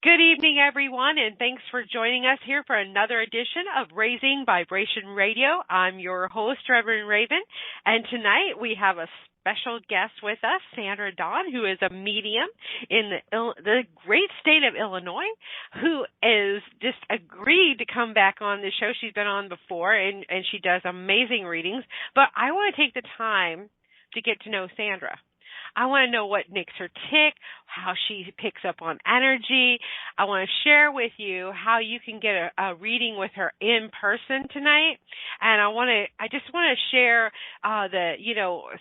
Good evening, everyone, and thanks for joining us here for another edition of Raising Vibration Radio. I'm your host, Reverend Raven, and tonight we have a special guest with us, Sandra-Dawn, who is a medium in the great state of Illinois, who is just agreed to come back on the show. She's been on before, and she does amazing readings, but I want to take the time to get to know Sandra. I want to know what makes her tick, how she picks up on energy. I want to share with you how you can get a reading with her in person tonight. And I just want to share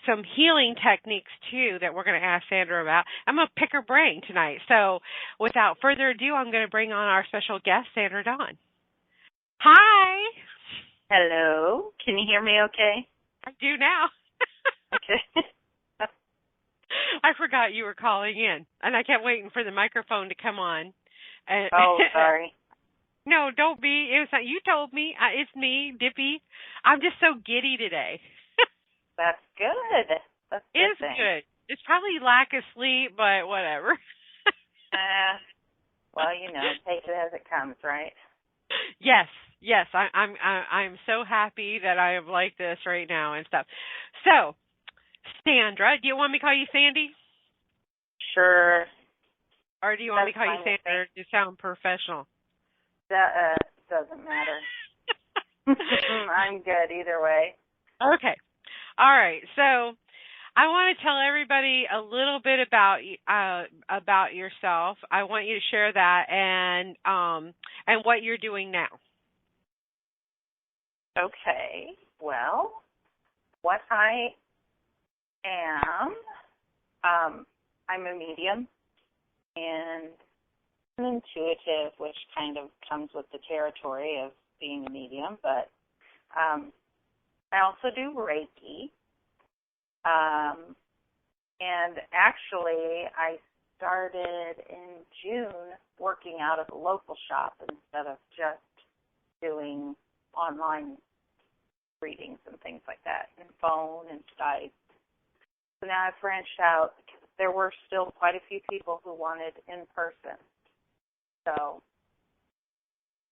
some healing techniques too that we're going to ask Sandra about. I'm going to pick her brain tonight. So without further ado, I'm going to bring on our special guest, Sandra-Dawn. Hi. Hello. Can you hear me okay? I do now. Okay. I forgot you were calling in, and I kept waiting for the microphone to come on. Oh, sorry. No, don't be. It was not, you told me. It's me, Dippy. I'm just so giddy today. That's good. That's good. It's good. It's probably lack of sleep, but whatever. Well, take it as it comes, right? Yes. I'm so happy that I am like this right now and stuff. So, Sandra, do you want me to call you Sandy? Sure. Or do you want me to call you Sandra to sound professional? That doesn't matter. I'm good either way. Okay. All right. So I want to tell everybody a little bit about yourself. I want you to share that and what you're doing now. Okay. Well, what I am, I'm a medium and an intuitive, which kind of comes with the territory of being a medium, but I also do Reiki. And actually, I started in June working out of a local shop instead of just doing online readings and things like that, and phone and Skype. So now I've branched out because there were still quite a few people who wanted in person. So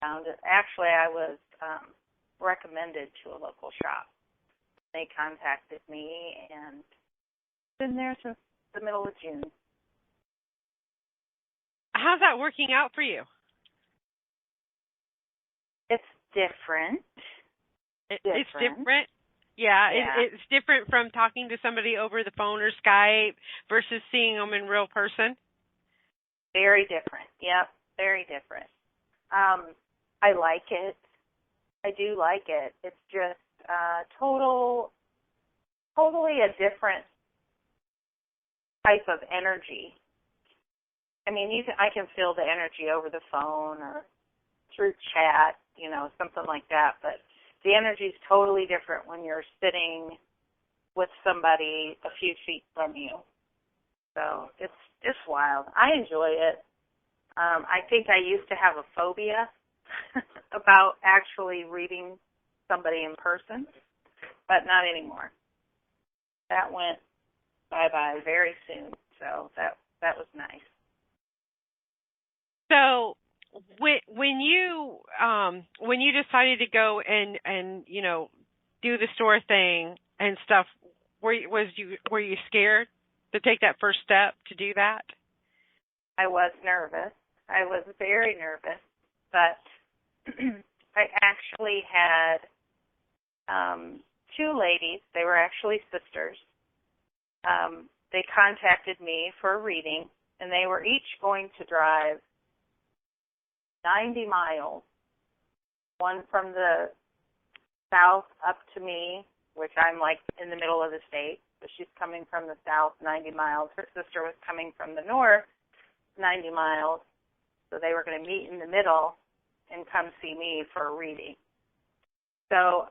actually I was recommended to a local shop. They contacted me and been there since the middle of June. How's that working out for you? It's different. It's different? Yeah. It's different from talking to somebody over the phone or Skype versus seeing them in real person? Very different. Yep, very different. I like it. I do like it. It's just totally a different type of energy. I mean, I can feel the energy over the phone or through chat, something like that, but the energy is totally different when you're sitting with somebody a few feet from you. So it's wild. I enjoy it. I think I used to have a phobia about actually reading somebody in person, but not anymore. That went bye-bye very soon, so that was nice. So when you decided to go and do the store thing and stuff, were you scared to take that first step to do that? I was nervous. I was very nervous, but I actually had two ladies. They were actually sisters. They contacted me for a reading, and they were each going to drive 90 miles, one from the south up to me, which I'm like in the middle of the state, but she's coming from the south 90 miles. Her sister was coming from the north 90 miles, so they were going to meet in the middle and come see me for a reading. So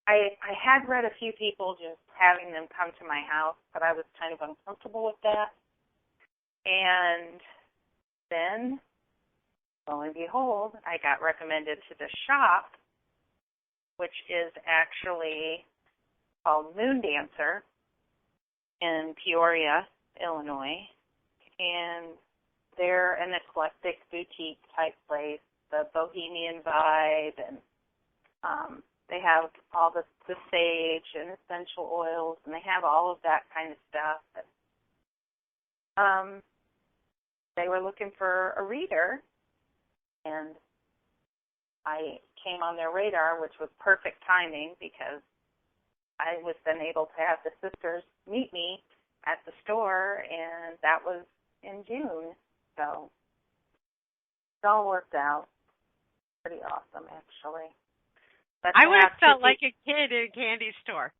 I had read a few people just having them come to my house, but I was kind of uncomfortable with that. And then, lo and behold, I got recommended to the shop, which is actually called Moon Dancer in Peoria, Illinois. And they're an eclectic boutique type place, the bohemian vibe, and they have all the sage and essential oils, and they have all of that kind of stuff. They were looking for a reader, and I came on their radar, which was perfect timing because I was then able to have the sisters meet me at the store, and that was in June. So it all worked out. Pretty awesome, actually. But I would have felt like a kid in a candy store.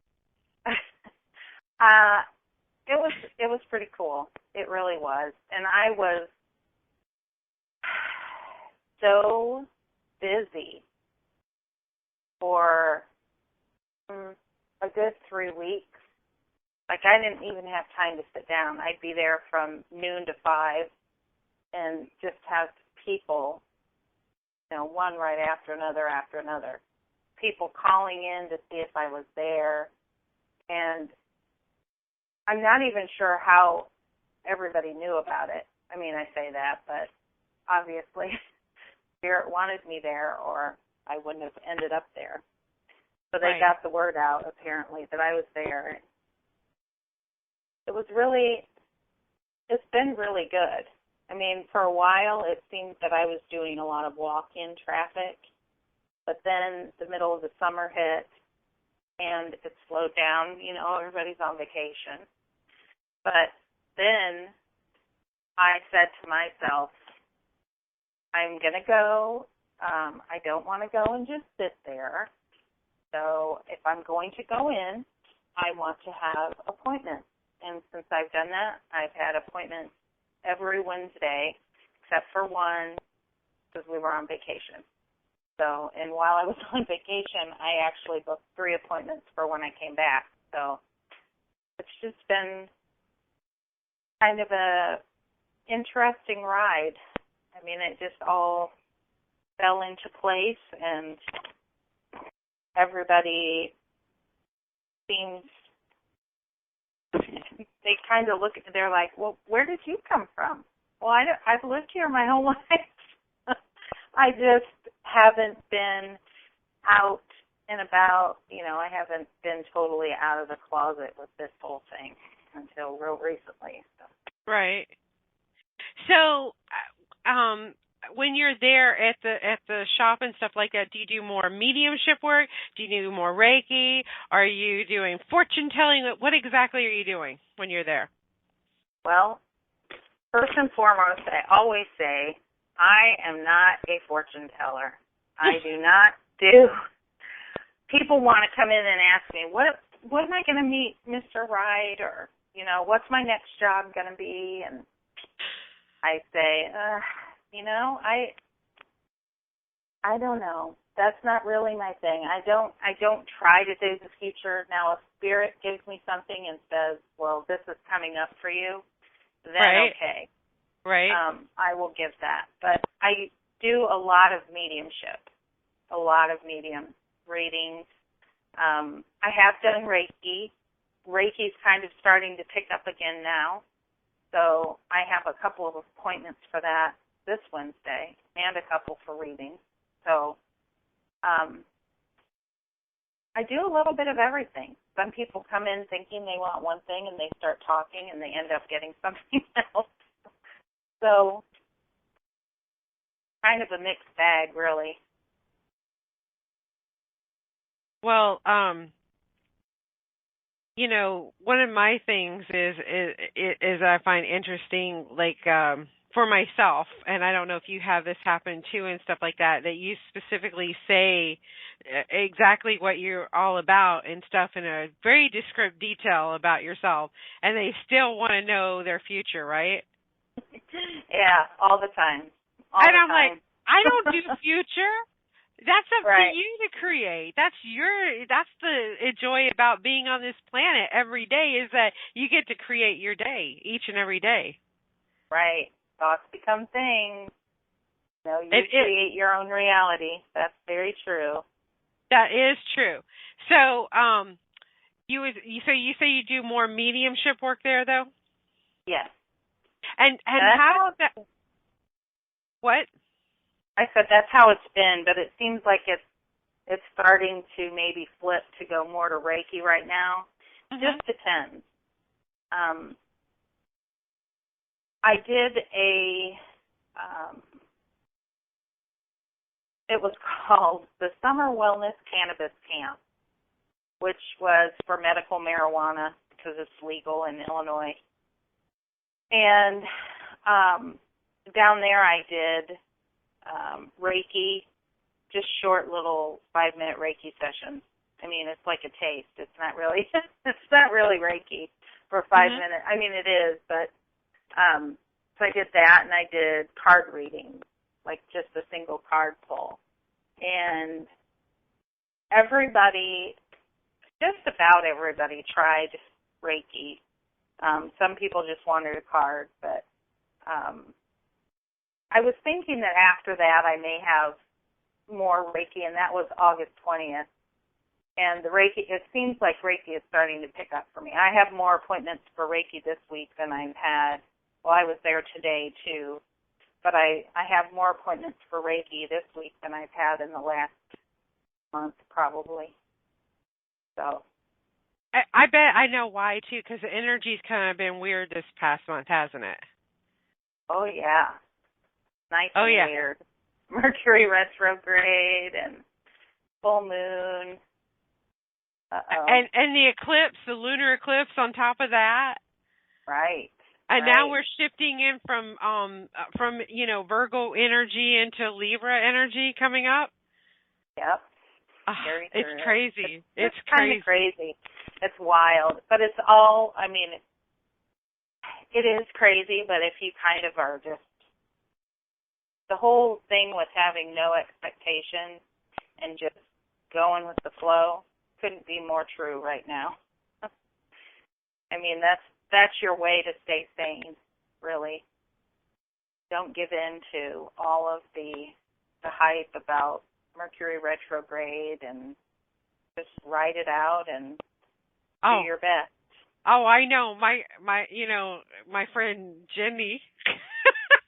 It was pretty cool. It really was. And I was so busy for a good 3 weeks. Like, I didn't even have time to sit down. I'd be there from noon to 5 and just have people, one right after another. People calling in to see if I was there. And I'm not even sure how everybody knew about it. I mean, I say that, but obviously Spirit wanted me there or I wouldn't have ended up there. So they got the word out, apparently, that I was there. It's been really good. I mean, for a while it seemed that I was doing a lot of walk-in traffic, but then the middle of the summer hit and it slowed down. Everybody's on vacation. But then I said to myself, I'm going to go. I don't want to go and just sit there. So if I'm going to go in, I want to have appointments. And since I've done that, I've had appointments every Wednesday except for one because we were on vacation. So, and while I was on vacation, I actually booked 3 appointments for when I came back. So it's just been kind of a interesting ride. I mean, it just all fell into place, and everybody seems, they kind of they're like, well, where did you come from? Well, I've lived here my whole life. I just haven't been out and about, I haven't been totally out of the closet with this whole thing until real recently. So. Right. So, when you're there at the shop and stuff like that, do you do more mediumship work? Do you do more Reiki? Are you doing fortune telling? What exactly are you doing when you're there? Well, first and foremost, I always say I am not a fortune teller. I do not do. People want to come in and ask me, what am I going to meet Mr. Right, or what's my next job going to be? And I say, I don't know. That's not really my thing. I don't try to do the future. Now, if Spirit gives me something and says, well, this is coming up for you, then okay. Right. I will give that. But I do a lot of mediumship, a lot of medium readings. I have done Reiki. Reiki's kind of starting to pick up again now. So I have a couple of appointments for that this Wednesday and a couple for readings. So I do a little bit of everything. Some people come in thinking they want one thing and they start talking and they end up getting something else. So kind of a mixed bag, really. Well, one of my things is I find interesting, like for myself, and I don't know if you have this happen too and stuff like that you specifically say exactly what you're all about and stuff in a very descriptive detail about yourself, and they still want to know their future, right? Yeah, all the time. I'm like, I don't do future. That's up to you to create. That's the joy about being on this planet every day, is that you get to create your day each and every day. Right. Thoughts become things. You create your own reality. That's very true. That is true. So, you say you do more mediumship work there, though? Yes. And how is that? What? I said that's how it's been, but it seems like it's starting to maybe flip to go more to Reiki right now. Mm-hmm. Just depends. I did it was called the Summer Wellness Cannabis Camp, which was for medical marijuana because it's legal in Illinois. And down there I did Reiki, just short little 5-minute Reiki sessions. I mean, it's like a taste. It's not really Reiki for 5 minutes. I mean, it is, but so I did that, and I did card reading, like just a single card pull. And everybody, just about everybody, tried Reiki. Some people just wanted a card, but I was thinking that after that I may have more Reiki, and that was August 20th. And the Reiki, it seems like Reiki is starting to pick up for me. I have more appointments for Reiki this week than I've had. Well, I was there today, too. But I have more appointments for Reiki this week than I've had in the last month, probably. So I bet I know why, too, because the energy's kind of been weird this past month, hasn't it? Oh, yeah. Nice and weird. Mercury retrograde and full moon. Uh-oh. And the eclipse, the lunar eclipse on top of that. Right. And now we're shifting in from Virgo energy into Libra energy coming up. Yep. Very true. It's crazy. It's kind of crazy. It's wild. But it's all, I mean, it is crazy, but if you kind of are just, the whole thing with having no expectation and just going with the flow couldn't be more true right now. I mean, that's your way to stay sane, really. Don't give in to all of the hype about Mercury retrograde, and just ride it out and do your best. Oh, I know. My friend Jenny,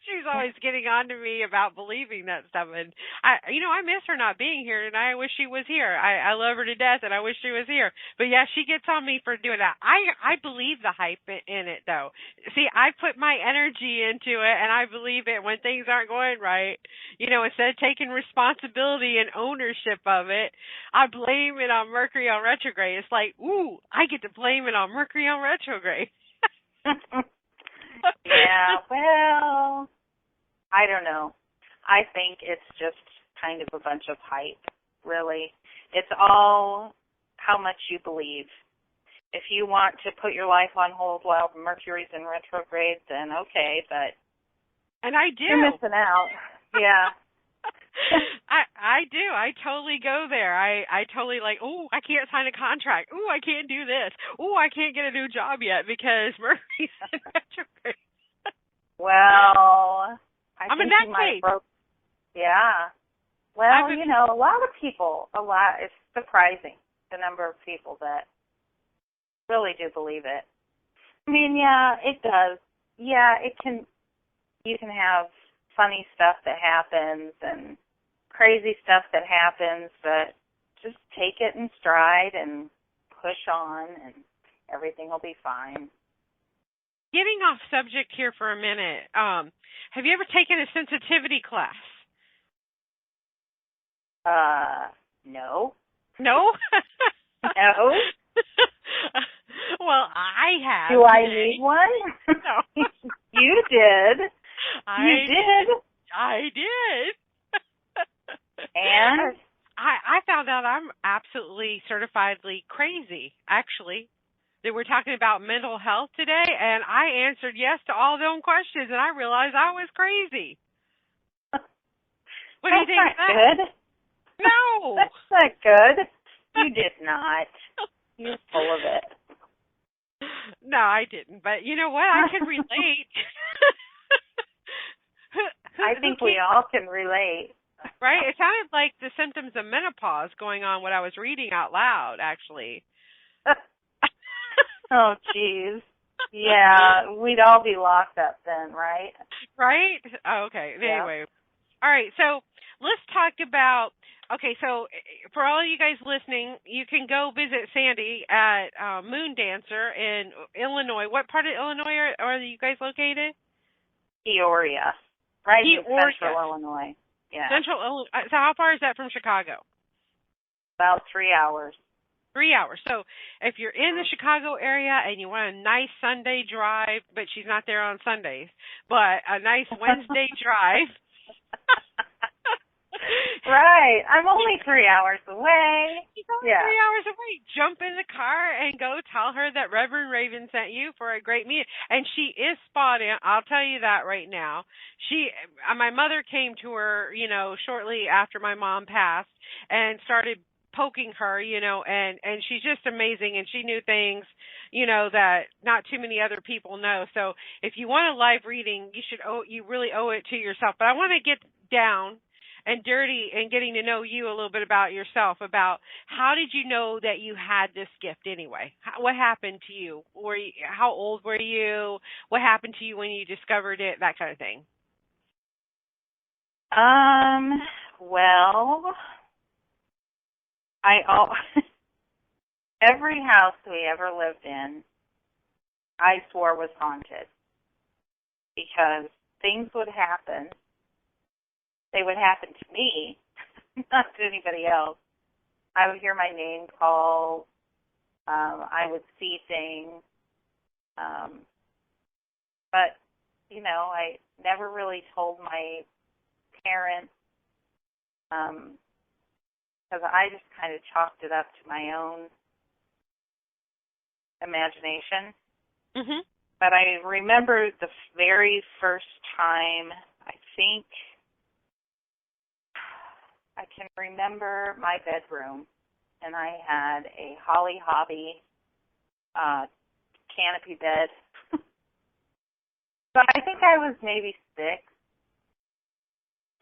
she's always getting on to me about believing that stuff. And I miss her not being here, and I wish she was here. I love her to death, and I wish she was here. But yeah, she gets on me for doing that. I believe the hype in it, though. See, I put my energy into it, and I believe it when things aren't going right. Instead of taking responsibility and ownership of it, I blame it on Mercury on retrograde. It's like, ooh, I get to blame it on Mercury on retrograde. Yeah, well, I don't know. I think it's just kind of a bunch of hype, really. It's all how much you believe. If you want to put your life on hold while Mercury's in retrograde, then okay, but and I do. You're missing out. Yeah. I do. I totally go there. I totally I can't sign a contract. I can't do this. I can't get a new job yet because Mercury's in retrograde. Well, I'm in that case. Yeah. Well, a lot of people, it's surprising the number of people that really do believe it. I mean, yeah, it does. Yeah, you can have funny stuff that happens and crazy stuff that happens, but just take it in stride and push on, and everything will be fine. Getting off subject here for a minute, have you ever taken a sensitivity class? No. No? No. Well, I have. Do I need one? No. You did. I did. And? I found out I'm absolutely certifiedly crazy, actually. They were talking about mental health today, and I answered yes to all them questions, and I realized I was crazy. What do you think of that? That's not good. No. That's not good. You did not. You're full of it. No, I didn't. But you know what? I can relate. I think we all can relate. Right? It sounded like the symptoms of menopause going on when I was reading out loud, actually. Oh, geez. Yeah, we'd all be locked up then, right? Right? Oh, okay. Yeah. Anyway, All right, so let's talk about, okay, so for all you guys listening, you can go visit Sandy at Moon Dancer in Illinois. What part of Illinois are you guys located? Peoria, right in Peoria. central Illinois. Yeah. Central Illinois. So how far is that from Chicago? About 3 hours. 3 hours. So if you're in the Chicago area and you want a nice Sunday drive, but she's not there on Sundays, but a nice Wednesday drive. Right. I'm only 3 hours away. She's only 3 hours away. Jump in the car and go tell her that Reverend Raven sent you for a great meeting. And she is spot on. I'll tell you that right now. My mother came to her, shortly after my mom passed and started poking her, and she's just amazing, and she knew things, that not too many other people know. So if you want a live reading, you really owe it to yourself. But I want to get down and dirty and getting to know you a little bit about yourself, about how did you know that you had this gift anyway? What happened to you? How old were you? What happened to you when you discovered it? That kind of thing. Well, every house we ever lived in, I swore was haunted because things would happen. They would happen to me, not to anybody else. I would hear my name called. I would see things. But, I never really told my parents because I just kind of chalked it up to my own imagination. Mhm. But I remember the very first time, I think, I can remember my bedroom, and I had a Holly Hobby canopy bed. So I think I was maybe 6.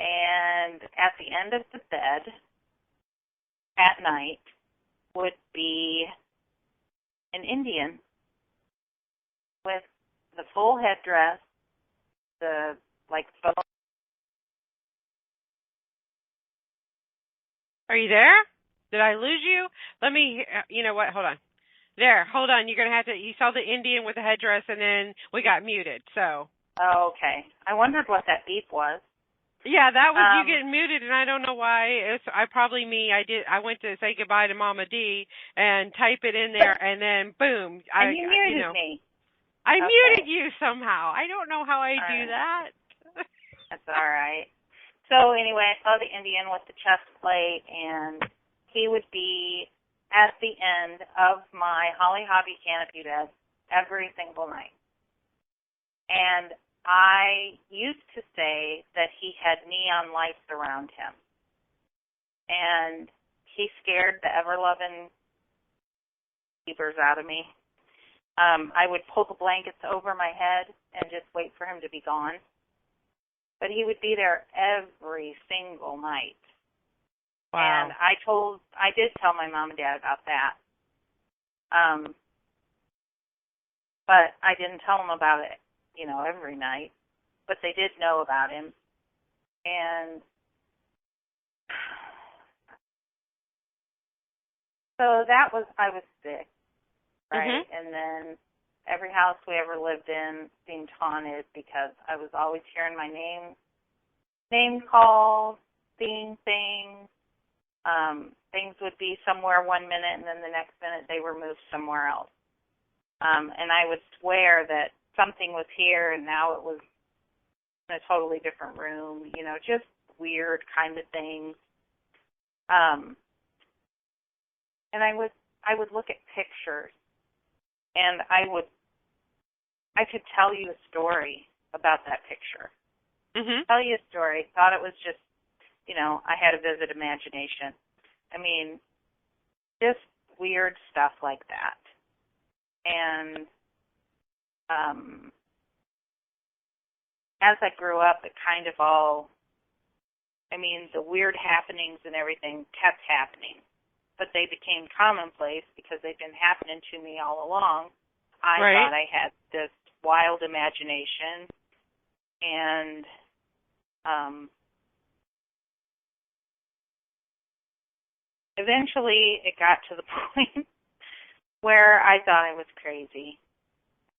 And at the end of the bed at night would be an Indian with the full headdress, the phone. Are you there? Did I lose you? Let me, you know what? Hold on. There, hold on. You're going to have to, you saw the Indian with the headdress and then we got muted, so. Oh, okay. I wondered what that beep was. Yeah, that was you getting muted, and I don't know why. I went to say goodbye to Mama D and type it in there, and then boom. And you muted me. I muted you somehow. I don't know how I do that. That's all right. So anyway, I saw the Indian with the chest plate, and he would be at the end of my Holly Hobby canopy bed every single night. And I used to say that he had neon lights around him. And he scared the ever-loving beavers out of me. I would pull the blankets over my head and just wait for him to be gone. But he would be there every single night. Wow. And I did tell my mom and dad about that. But I didn't tell them about it, every night. But they did know about him. And so I was 6, right? Mm-hmm. And then every house we ever lived in seemed haunted because I was always hearing my name called, seeing things. Things would be somewhere one minute, and then the next minute they were moved somewhere else. And I would swear that something was here, and now it was in a totally different room. Just weird kind of things. And I would look at pictures, and I could tell you a story about that picture. Mm-hmm. Tell you a story. Thought it was just, I had a vivid imagination. I mean, just weird stuff like that. And as I grew up, it kind of the weird happenings and everything kept happening. But they became commonplace because they've been happening to me all along. I thought I had this wild imagination, and eventually it got to the point where I thought I was crazy.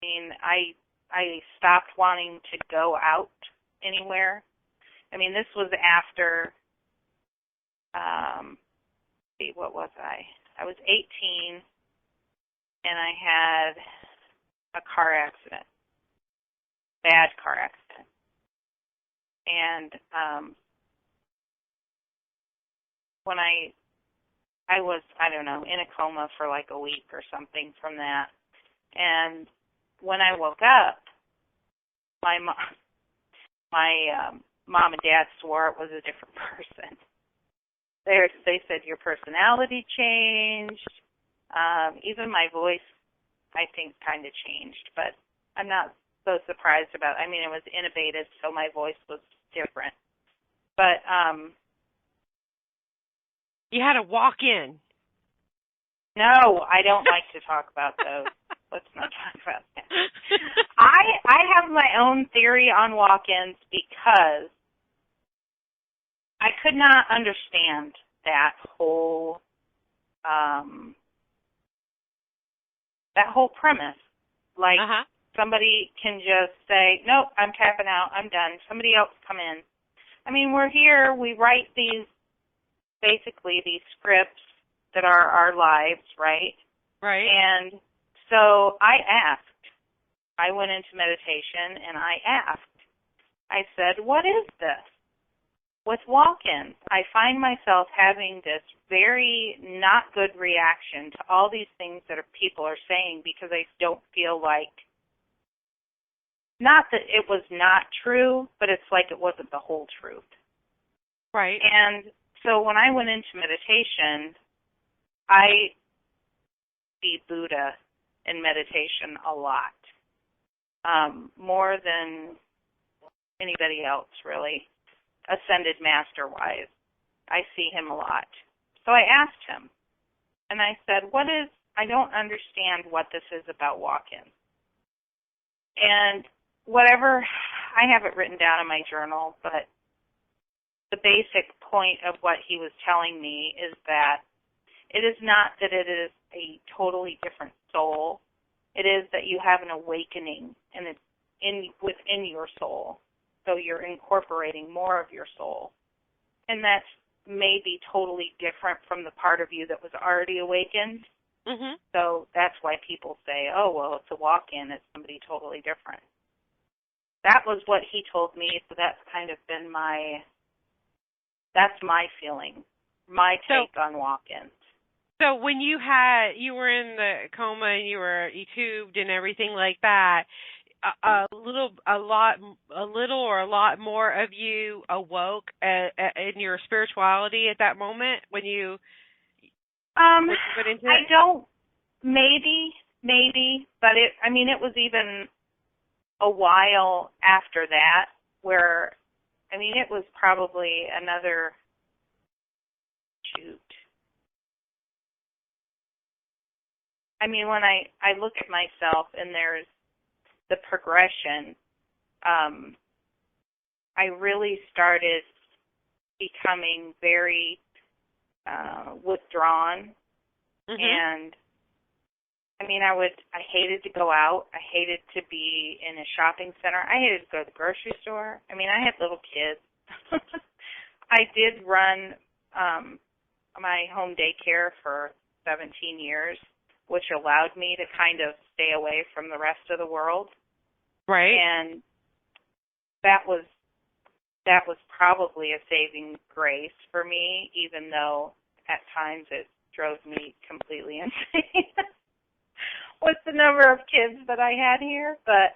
I mean, I stopped wanting to go out anywhere. I mean, this was after, what was I? I was 18, and I had a car accident, bad car accident. And when I was, I don't know, in a coma for like a week or something from that. And when I woke up, my mom and dad swore it was a different person. They said your personality changed. Even my voice, I think, kind of changed. But I'm not so surprised about it. I mean, it was intubated, so my voice was different. But you had to walk in. No, I don't like to talk about those. Let's not talk about that. I have my own theory on walk-ins because I could not understand that whole premise. Like, somebody can just say, nope, I'm tapping out, I'm done. Somebody else come in. I mean, we're here, we write these scripts that are our lives, right? Right. And so I went into meditation and I asked. I said, what is this? With walk-ins, I find myself having this very not good reaction to all these things that people are saying because I don't feel like, not that it was not true, but it's like it wasn't the whole truth. Right. And so when I went into meditation, I see Buddha in meditation a lot, more than anybody else, really, ascended master-wise. I see him a lot. So I asked him, and I said, I don't understand what this is about walk-ins. And whatever, I have it written down in my journal, but the basic point of what he was telling me is that it is not that it is a totally different soul. It is that you have an awakening and it's within your soul. So you're incorporating more of your soul. And that's maybe totally different from the part of you that was already awakened. Mm-hmm. So that's why people say, oh, well, it's a walk-in. It's somebody totally different. That was what he told me. So that's kind of been that's my feeling, my take on walk-ins. So when you were in the coma and you tubed and everything like that, a lot more of you awoke in your spirituality at that moment when you went into it? I don't, maybe, but it was even a while after that where, it was probably another, when I look at myself and there's the progression, I really started becoming very withdrawn. Mm-hmm. And I hated to go out. I hated to be in a shopping center. I hated to go to the grocery store. I had little kids. I did run my home daycare for 17 years, which allowed me to kind of stay away from the rest of the world. Right. And that was probably a saving grace for me, even though at times it drove me completely insane with the number of kids that I had here. But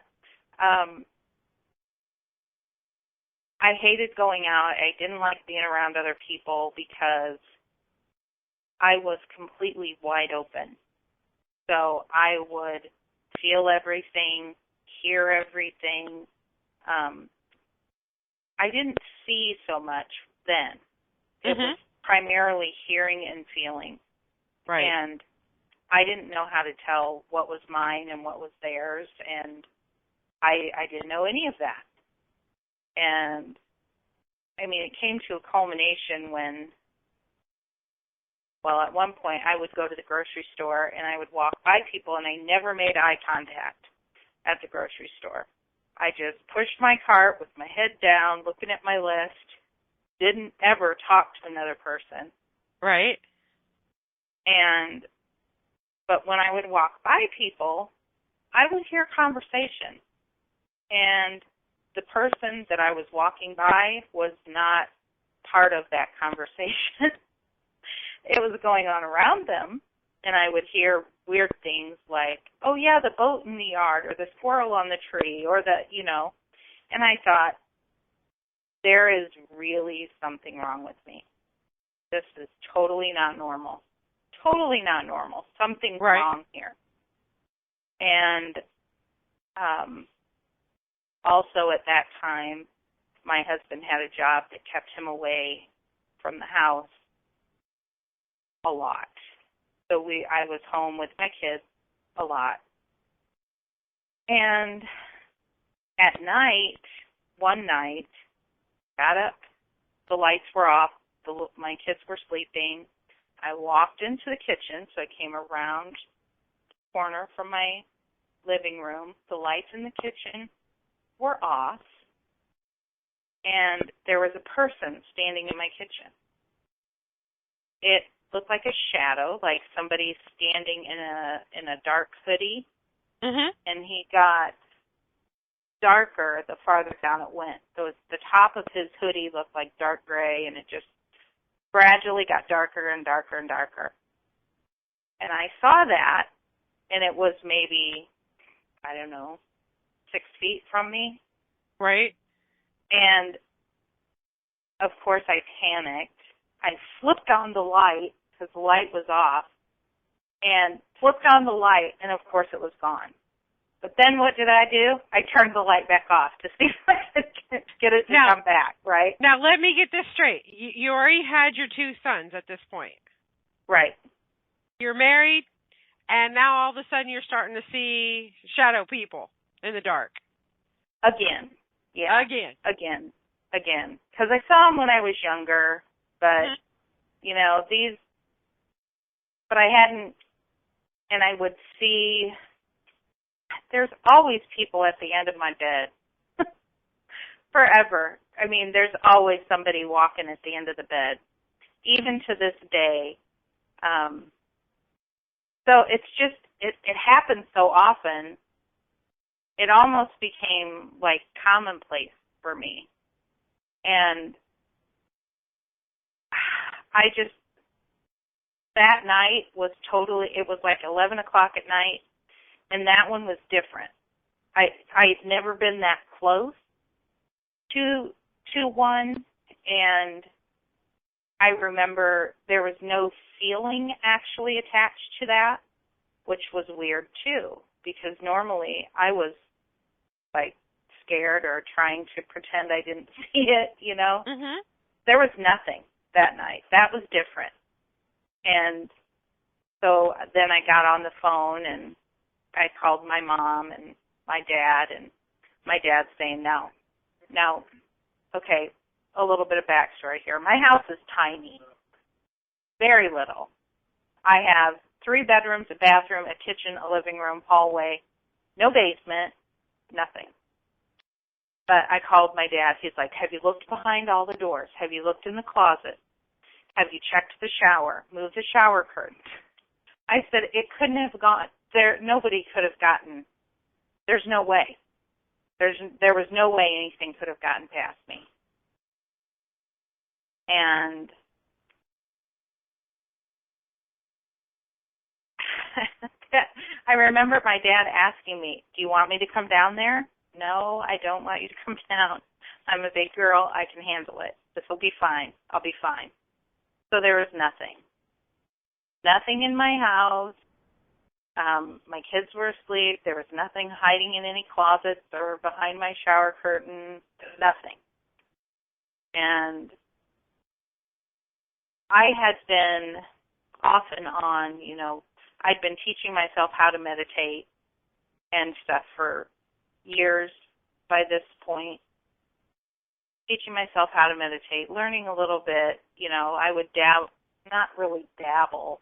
I hated going out. I didn't like being around other people because I was completely wide open. So I would feel everything, hear everything. I didn't see so much then. It was primarily hearing and feeling. Right. And I didn't know how to tell what was mine and what was theirs, and I didn't know any of that. And, it came to a culmination when Well, at one point, I would go to the grocery store, and I would walk by people, and I never made eye contact at the grocery store. I just pushed my cart with my head down, looking at my list, didn't ever talk to another person. Right. But when I would walk by people, I would hear conversation. And the person that I was walking by was not part of that conversation. It was going on around them, and I would hear weird things like, oh, yeah, the boat in the yard, or the squirrel on the tree, or and I thought, there is really something wrong with me. This is totally not normal. Totally not normal. Something's wrong here. And also at that time, my husband had a job that kept him away from the house a lot. So I was home with my kids a lot. And at night, one night, got up, the lights were off, my kids were sleeping. I walked into the kitchen, so I came around the corner from my living room. The lights in the kitchen were off, and there was a person standing in my kitchen. It looked like a shadow, like somebody standing in a dark hoodie, and he got darker the farther down it went. So the top of his hoodie looked like dark gray, and it just gradually got darker and darker and darker. And I saw that, and it was maybe, 6 feet from me. Right. And, of course, I panicked. I flipped on the light, because the light was off, and flipped on the light, and, of course, it was gone. But then what did I do? I turned the light back off to see if I could get it to come back, right? Now, let me get this straight. You already had your 2 sons at this point. Right. You're married, and now all of a sudden you're starting to see shadow people in the dark. Again. Yeah. Again. Because I saw them when I was younger, but, but I hadn't, and I would see, there's always people at the end of my bed. Forever. I mean, there's always somebody walking at the end of the bed, even to this day. So it's just, it happens so often, it almost became like commonplace for me. And that night was it was like 11 o'clock at night, and that one was different. I'd never been that close to one, and I remember there was no feeling actually attached to that, which was weird too, because normally I was like scared or trying to pretend I didn't see it, There was nothing that night. That was different. And so then I got on the phone and I called my mom and my dad, and my dad's saying, no, okay, a little bit of backstory here. My house is tiny, very little. I have 3 bedrooms, a bathroom, a kitchen, a living room, hallway, no basement, nothing. But I called my dad. He's like, have you looked behind all the doors? Have you looked in the closet? Have you checked the shower? Moved the shower curtain? I said, it couldn't have gone there. Nobody could have gotten. There's no way. There was no way anything could have gotten past me. And I remember my dad asking me, do you want me to come down there? No, I don't want you to come down. I'm a big girl. I can handle it. This will be fine. I'll be fine. So there was nothing. Nothing in my house. My kids were asleep. There was nothing hiding in any closets or behind my shower curtain. Nothing. And I had been off and on, I'd been teaching myself how to meditate and stuff for years by this point. Teaching myself how to meditate, learning a little bit, I would not really dabble,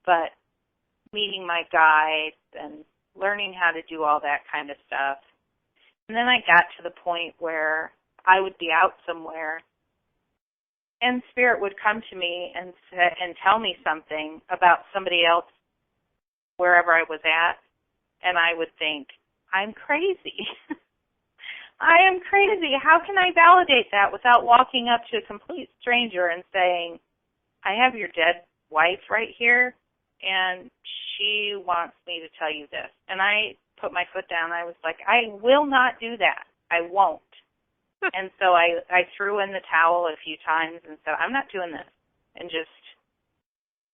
but meeting my guides and learning how to do all that kind of stuff. And then I got to the point where I would be out somewhere and Spirit would come to me and tell me something about somebody else wherever I was at, and I would think, I'm crazy. I am crazy. How can I validate that without walking up to a complete stranger and saying, I have your dead wife right here, and she wants me to tell you this. And I put my foot down. I was like, I will not do that. I won't. And so I threw in the towel a few times and said, I'm not doing this, and just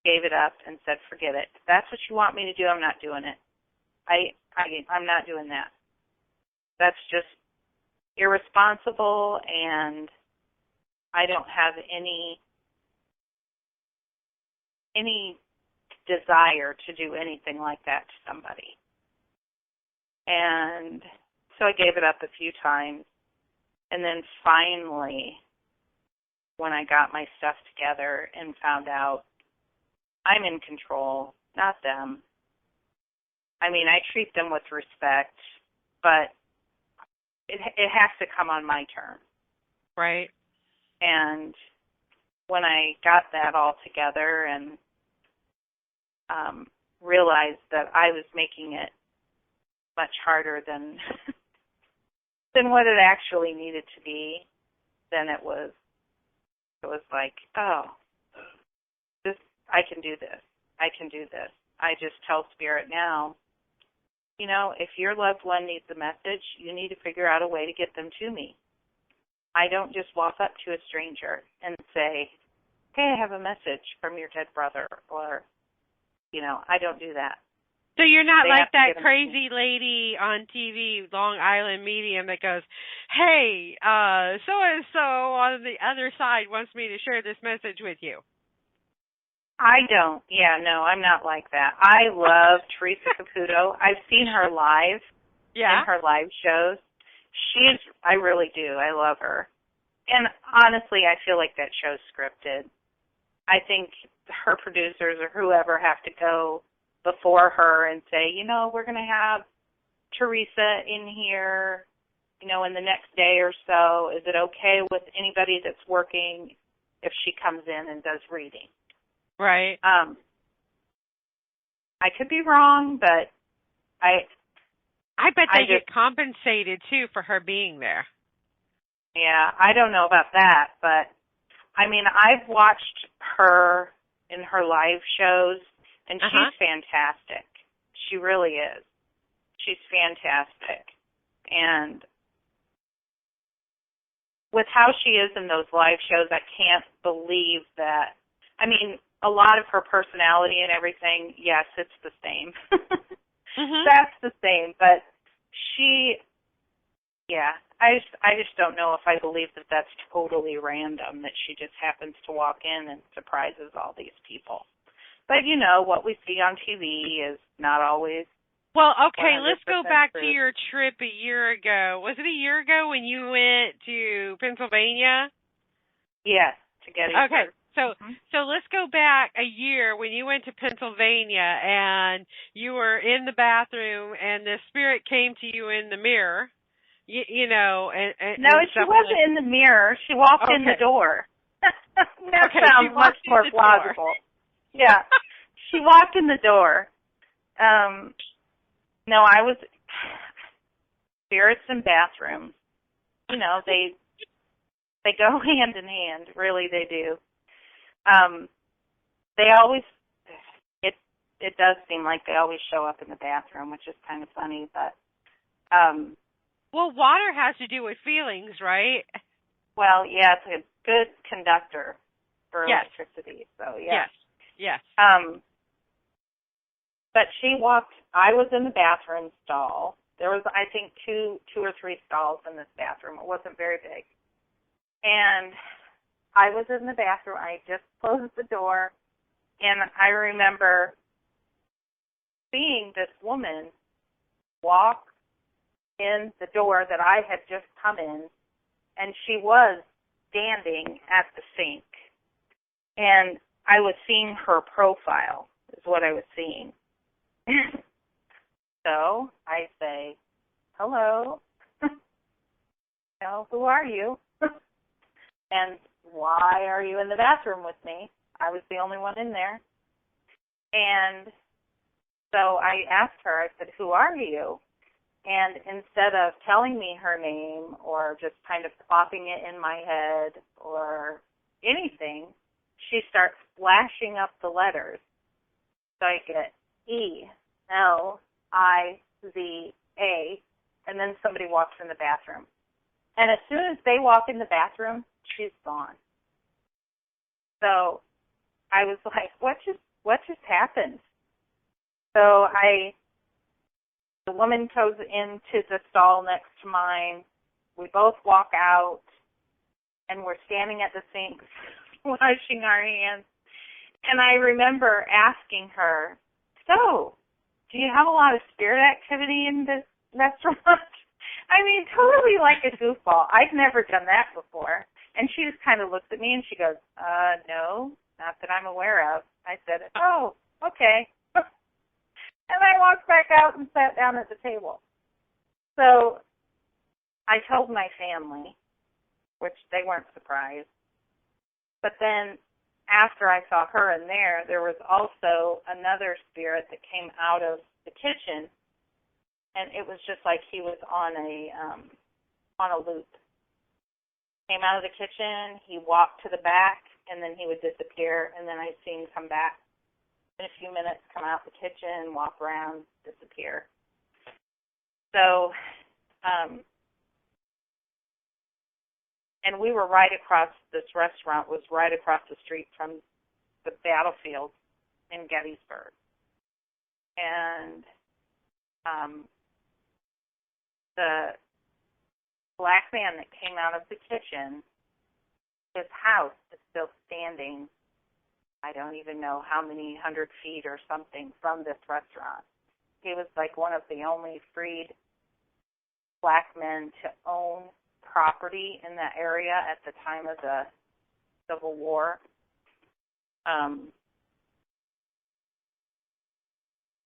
gave it up and said, forget it. If that's what you want me to do, I'm not doing it. I'm not doing that. That's just irresponsible, and I don't have any desire to do anything like that to somebody. And so I gave it up a few times. And then finally, when I got my stuff together and found out I'm in control, not them. I mean, I treat them with respect, but it has to come on my terms. Right. And when I got that all together and realized that I was making it much harder than than what it actually needed to be, then it was like, oh, I can do this. I can do this. I just tell Spirit now, if your loved one needs a message, you need to figure out a way to get them to me. I don't just walk up to a stranger and say, hey, I have a message from your dead brother, or, I don't do that. So you're not like that crazy lady on TV, Long Island medium, that goes, hey, so-and-so on the other side wants me to share this message with you. I don't. Yeah, no, I'm not like that. I love Teresa Caputo. I've seen her live in her live shows. I really do. I love her. And honestly, I feel like that show's scripted. I think her producers or whoever have to go before her and say, we're going to have Teresa in here, in the next day or so. Is it okay with anybody that's working if she comes in and does reading? Right. I could be wrong, but I bet they get compensated, too, for her being there. Yeah, I don't know about that, but, I mean, I've watched her in her live shows, and she's fantastic. She really is. She's fantastic. And with how she is in those live shows, I can't believe that. I mean, a lot of her personality and everything, yes, it's the same. That's the same. But I just don't know if I believe that that's totally random, that she just happens to walk in and surprises all these people. But, what we see on TV is not always. Well, okay, let's go back to your trip a year ago. Was it a year ago when you went to Pennsylvania? Yes, to get it. Okay, so let's go back a year when you went to Pennsylvania and you were in the bathroom and the Spirit came to you in the mirror, No, she wasn't in the mirror. She walked in the door. That sounds much more plausible. Yeah, she walked in the door. No, I was spirits and bathrooms. They go hand in hand. Really, they do. They always. It does seem like they always show up in the bathroom, which is kind of funny, but. Well, water has to do with feelings, right? Well, yeah, it's a good conductor for electricity. So yeah. Yes. But she walked. I was in the bathroom stall. There was, I think, two or three stalls in this bathroom. It wasn't very big. And I was in the bathroom. I just closed the door, and I remember seeing this woman walk in the door that I had just come in, and she was standing at the sink. And I was seeing her profile is what I was seeing. So I say, hello, who are you? And why are you in the bathroom with me? I was the only one in there. And so I asked her, I said, who are you? And instead of telling me her name or just kind of plopping it in my head or anything, she starts flashing up the letters. So I get E-L-I-Z-A, and then somebody walks in the bathroom. And as soon as they walk in the bathroom, she's gone. So I was like, what just happened? So the woman goes into the stall next to mine. We both walk out, and we're standing at the sink washing our hands. And I remember asking her, so, do you have a lot of spirit activity in this restaurant? I mean, totally like a goofball. I'd never done that before. And she just kind of looks at me and she goes, no, not that I'm aware of. I said, oh, okay. And I walked back out and sat down at the table. So I told my family, which they weren't surprised. But then after I saw her in there was also another spirit that came out of the kitchen, and it was just like he was on a loop. Came out of the kitchen, he walked to the back, and then he would disappear, and then I'd see him come back in a few minutes, come out the kitchen, walk around, disappear. So, and we were right across, this restaurant was right across the street from the battlefield in Gettysburg. And the black man that came out of the kitchen, his house is still standing, I don't even know how many 100 feet or something from this restaurant. He was like one of the only freed black men to own property in that area at the time of the Civil War.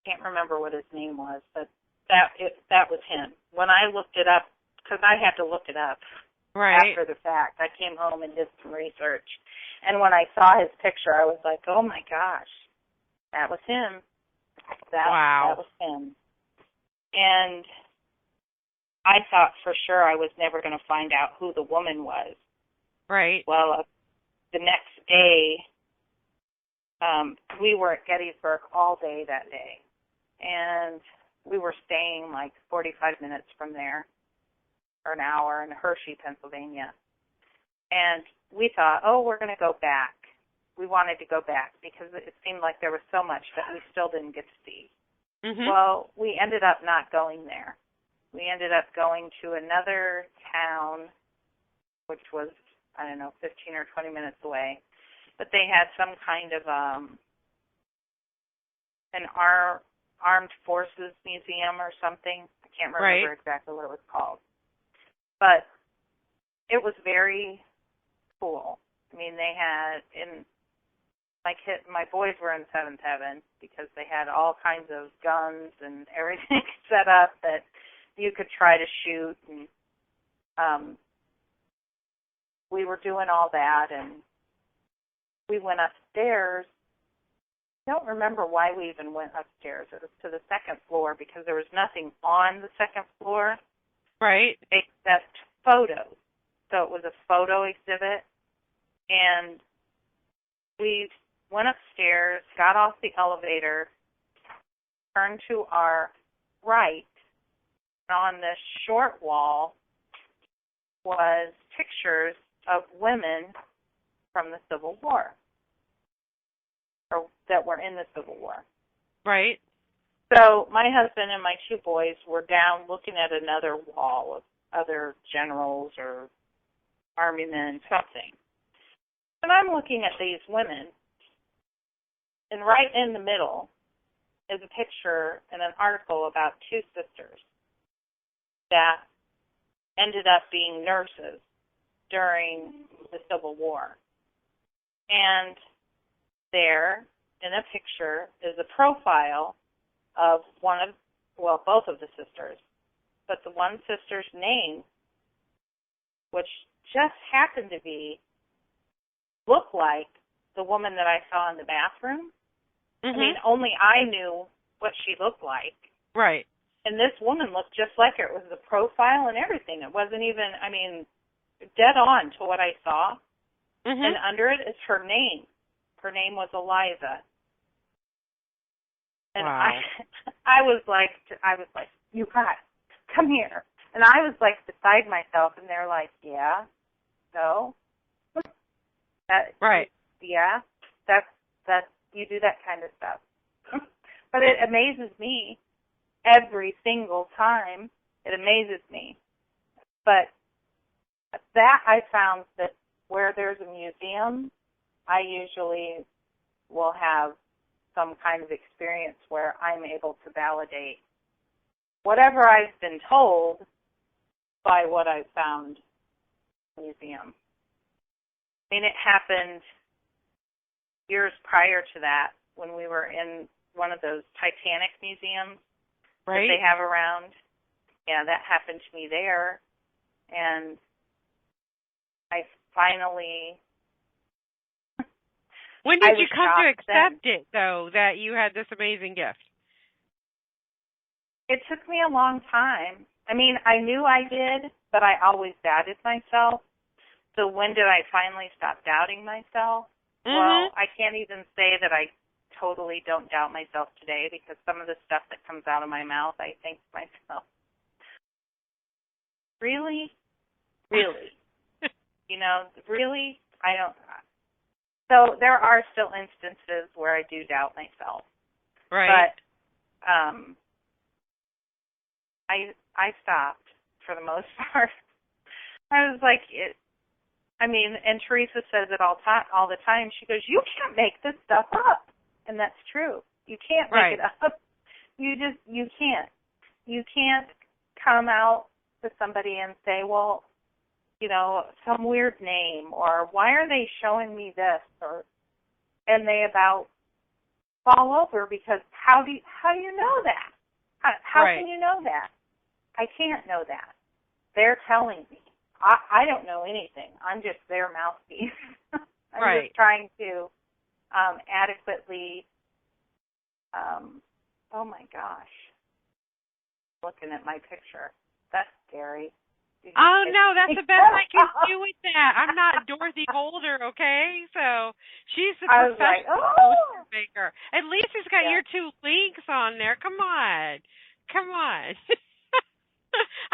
Can't remember what his name was, but that was him. When I looked it up, because I had to look it up after the fact, I came home and did some research, and when I saw his picture, I was like, oh my gosh, that was him. That was him. And I thought for sure I was never going to find out who the woman was. Right. Well, the next day, we were at Gettysburg all day that day, and we were staying like 45 minutes from there, or an hour in Hershey, Pennsylvania. And we thought, we're going to go back. We wanted to go back because it seemed like there was so much that we still didn't get to see. Mm-hmm. Well, we ended up not going there. We ended up going to another town, which was, 15 or 20 minutes away. But they had some kind of an armed forces museum or something. I can't remember exactly what it was called. But it was very cool. I mean, they had, my boys were in seventh heaven because they had all kinds of guns and everything set up that you could try to shoot. And we were doing all that, and we went upstairs. I don't remember why we even went upstairs. It was to the second floor because there was nothing on the second floor. Right. Except photos. So it was a photo exhibit. And we went upstairs, got off the elevator, turned to our right, and on this short wall was pictures of women from the Civil War, or that were in the Civil War. Right. So my husband and my two boys were down looking at another wall of other generals or army men, something. And I'm looking at these women, and right in the middle is a picture and an article about two sisters that ended up being nurses during the Civil War. And there in a picture is a profile of both of the sisters. But the one sister's name, which just happened to look like the woman that I saw in the bathroom. Mm-hmm. I mean, only I knew what she looked like. Right. And this woman looked just like her. It was the profile and everything. It wasn't even, I mean, dead on to what I saw. Mm-hmm. And under it is her name. Her name was Eliza. And wow. I was like, you guys, come here. And I was like beside myself, and they're like, yeah, so, right. Yeah, that's you do that kind of stuff. But it amazes me every single time. It amazes me. But that I found that where there's a museum, I usually will have some kind of experience where I'm able to validate whatever I've been told by what I've found in the museum. I mean, it happened years prior to that when we were in one of those Titanic museums right. that they have around. Yeah, that happened to me there. And I finally... When did you come to accept it, though, that you had this amazing gift? It took me a long time. I mean, I knew I did, but I always doubted myself. So when did I finally stop doubting myself? Mm-hmm. Well, I can't even say that I totally don't doubt myself today, because some of the stuff that comes out of my mouth, I think to myself, really? Really? You know, really? I don't... So there are still instances where I do doubt myself. Right. But I stopped for the most part. I was like, and Teresa says it all the time. She goes, you can't make this stuff up. And that's true. You can't make it up. You can't. You can't come out to somebody and say, well, you know, some weird name, or why are they showing me this, and they about fall over because how do you know that? How can you know that? I can't know that. They're telling me. I don't know anything. I'm just their mouthpiece. I'm just trying to adequately. Oh my gosh! Looking at my picture, that's scary. Oh, no, that's the best I can do with that. I'm not Dorothy Holder, okay? So she's the professional poster maker. At least it's got your two links on there. Come on.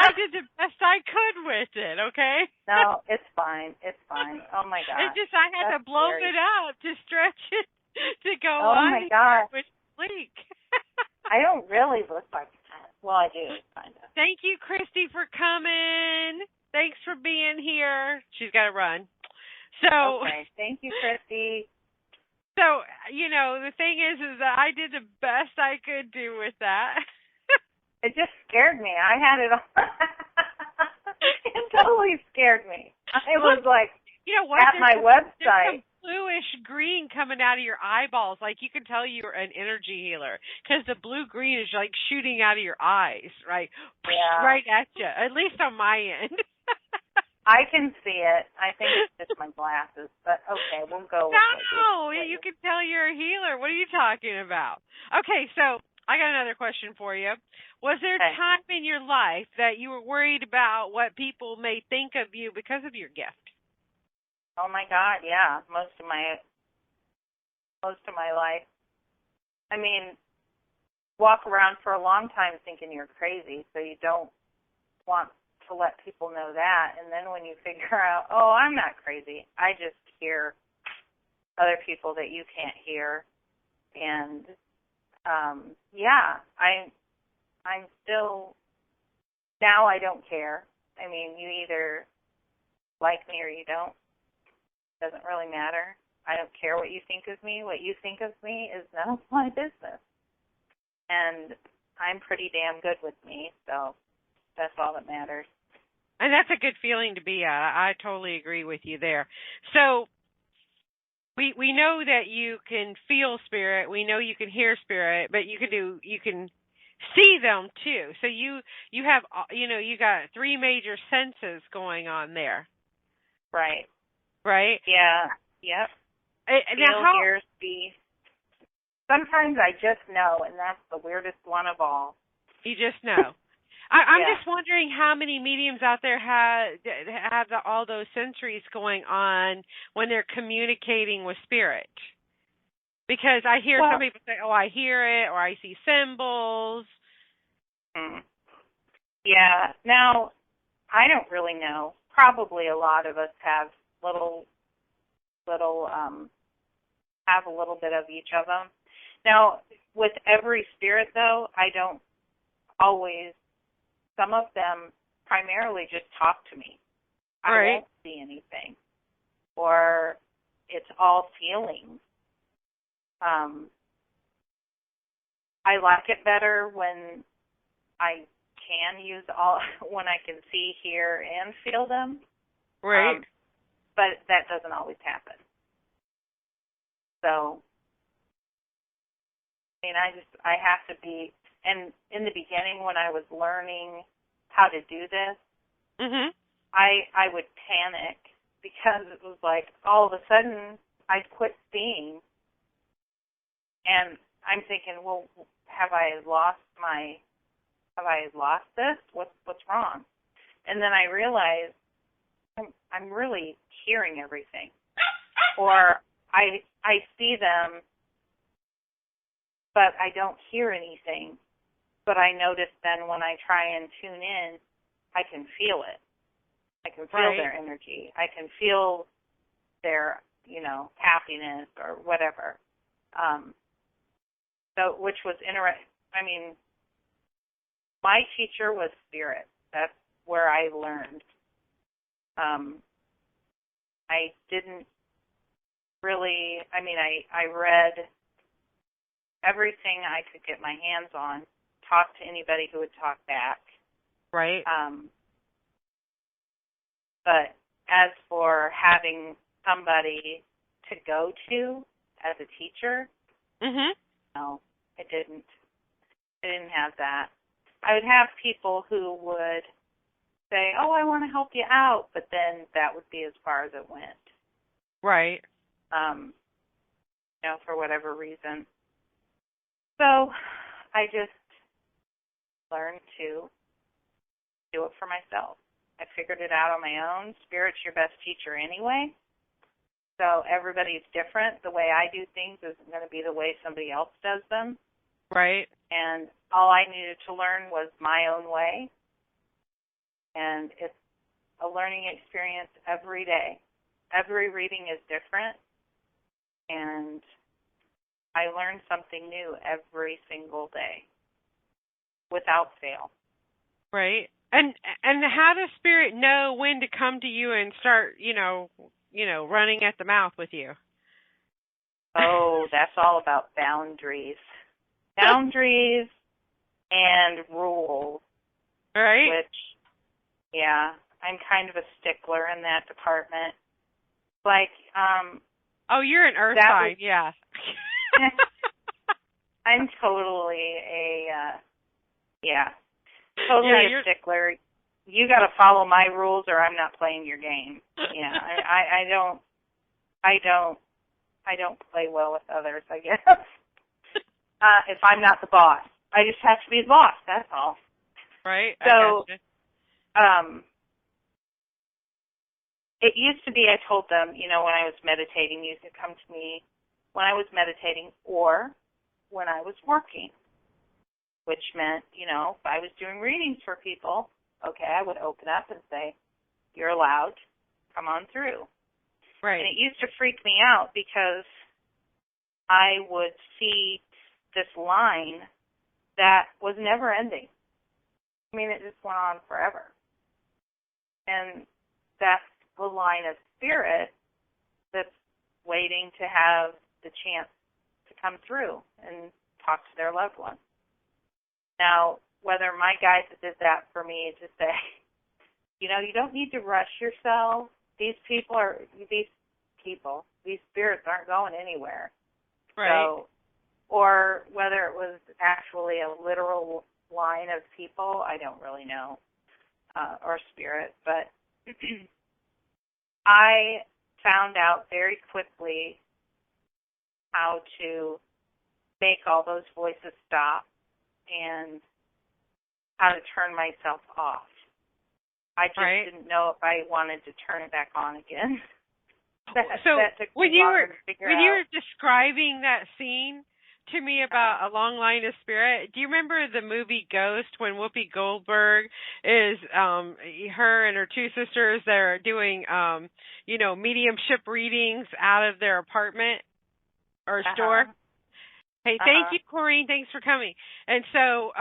I did the best I could with it, okay? No, it's fine. It's fine. Oh, my gosh. It's just I had to blow it up to stretch it to go on. Oh, my gosh. With link. I don't really look like that. Well, I do, kind of. Thank you, Christy, for coming. Thanks for being here. She's got to run. So. Okay. Thank you, Christy. So, you know, the thing is that I did the best I could do with that. It just scared me. I had it all. It totally scared me. It was like, you know what? At my website. Bluish green coming out of your eyeballs, like you can tell you're an energy healer, because the blue green is like shooting out of your eyes, right? Yeah. Right at you, at least on my end. I can see it. I think it's just my glasses, but okay, we'll go with it. No, you can tell you're a healer. What are you talking about? Okay, so I got another question for you. Was there a time in your life that you were worried about what people may think of you because of your gift? Oh my God, yeah. Most of my life. I mean, walk around for a long time thinking you're crazy, so you don't want to let people know that. And then when you figure out, oh, I'm not crazy, I just hear other people that you can't hear. And I'm still, now I don't care. I mean, you either like me or you don't. Doesn't really matter. I don't care what you think of me. What you think of me is none of my business. And I'm pretty damn good with me, so that's all that matters. And that's a good feeling to be at. I totally agree with you there. So we know that you can feel spirit, we know you can hear spirit, but you can see them too. So you have, you got three major senses going on there. Right. Right? Yeah. Yep. Now Feel, hear, see. Sometimes I just know, and that's the weirdest one of all. You just know. I'm just wondering how many mediums out there have all those sensories going on when they're communicating with spirit. Because I hear some people say, "Oh, I hear it," or "I see symbols." Yeah. Now, I don't really know. Probably a lot of us have have a little bit of each of them. Now, with every spirit, though, I don't always. Some of them primarily just talk to me. I won't see anything. Or it's all feelings. I like it better when I can use when I can see, hear, and feel them. Right. But that doesn't always happen. So, I mean, I have to be. And in the beginning, when I was learning how to do this, I would panic because it was like all of a sudden I'd quit seeing, and I'm thinking, well, have I lost this? What's wrong? And then I realized I'm really hearing everything, or I see them, but I don't hear anything. But I notice then when I try and tune in, I can feel it. I can feel their energy. I can feel their, happiness or whatever. So, which was interesting. I mean, my teacher was spirit. That's where I learned. I didn't really, I read everything I could get my hands on. Talk to anybody who would talk back. Right. But as for having somebody to go to as a teacher, no, I didn't. I didn't have that. I would have people who would say, "Oh, I want to help you out," but then that would be as far as it went. Right. For whatever reason. So I just learned to do it for myself. I figured it out on my own. Spirit's your best teacher anyway. So everybody's different. The way I do things isn't going to be the way somebody else does them. Right. And all I needed to learn was my own way. And it's a learning experience every day. Every reading is different. And I learn something new every single day, without fail. Right. And how does spirit know when to come to you and start, running at the mouth with you? Oh, that's all about boundaries. Boundaries and rules. Right. Which, I'm kind of a stickler in that department. Like, oh, you're an earth sign, yeah. I'm totally totally a stickler. You got to follow my rules, or I'm not playing your game. Yeah, I don't play well with others, I guess. If I'm not the boss, I just have to be the boss. That's all. Right. So, it used to be. I told them, when I was meditating, you could come to me when I was meditating or when I was working, which meant, if I was doing readings for people, okay, I would open up and say, "You're allowed, come on through." Right. And it used to freak me out because I would see this line that was never ending. I mean, it just went on forever. And that's the line of spirit that's waiting to have the chance to come through and talk to their loved one. Now, whether my guides did that for me to say, you don't need to rush yourself. These people, these spirits aren't going anywhere. Right. So, or whether it was actually a literal line of people, I don't really know, or spirit. But I found out very quickly how to make all those voices stop and how to turn myself off. I just didn't know if I wanted to turn it back on again. that took when me you longer were to figure when out. you were describing that scene to me about a long line of spirit, do you remember the movie Ghost when Whoopi Goldberg is her and her two sisters that are doing mediumship readings out of their apartment or store? Hey, thank you, Corrine. Thanks for coming. And so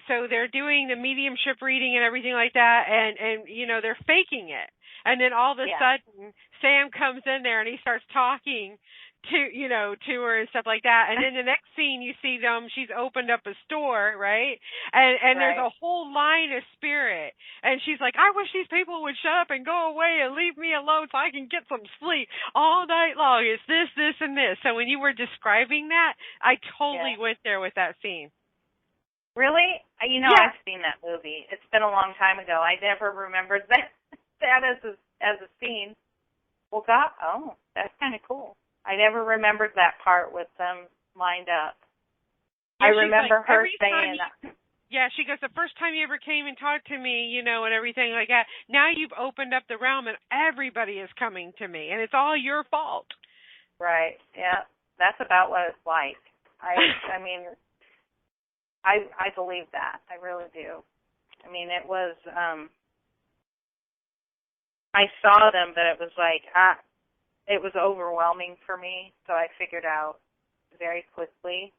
so they're doing the mediumship reading and everything like that, and they're faking it. And then all of a sudden, Sam comes in there and he starts talking to her and stuff like that. And then the next scene, you see them. She's opened up a store, right? And there's a whole line of spirit. And she's like, I wish these people would shut up and go away and leave me alone so I can get some sleep all night long. It's this, this, and this. So when you were describing that, I totally went there with that scene. Really? I've seen that movie. It's been a long time ago. I never remembered that as a scene. Well, that's kind of cool. I never remembered that part with them lined up. Yeah, I remember her saying that. Yeah, she goes, the first time you ever came and talked to me, and everything like that, now you've opened up the realm and everybody is coming to me, and it's all your fault. Right, yeah. That's about what it's like. I mean, I believe that. I really do. I mean, it was, I saw them, but it was like, it was overwhelming for me, so I figured out very quickly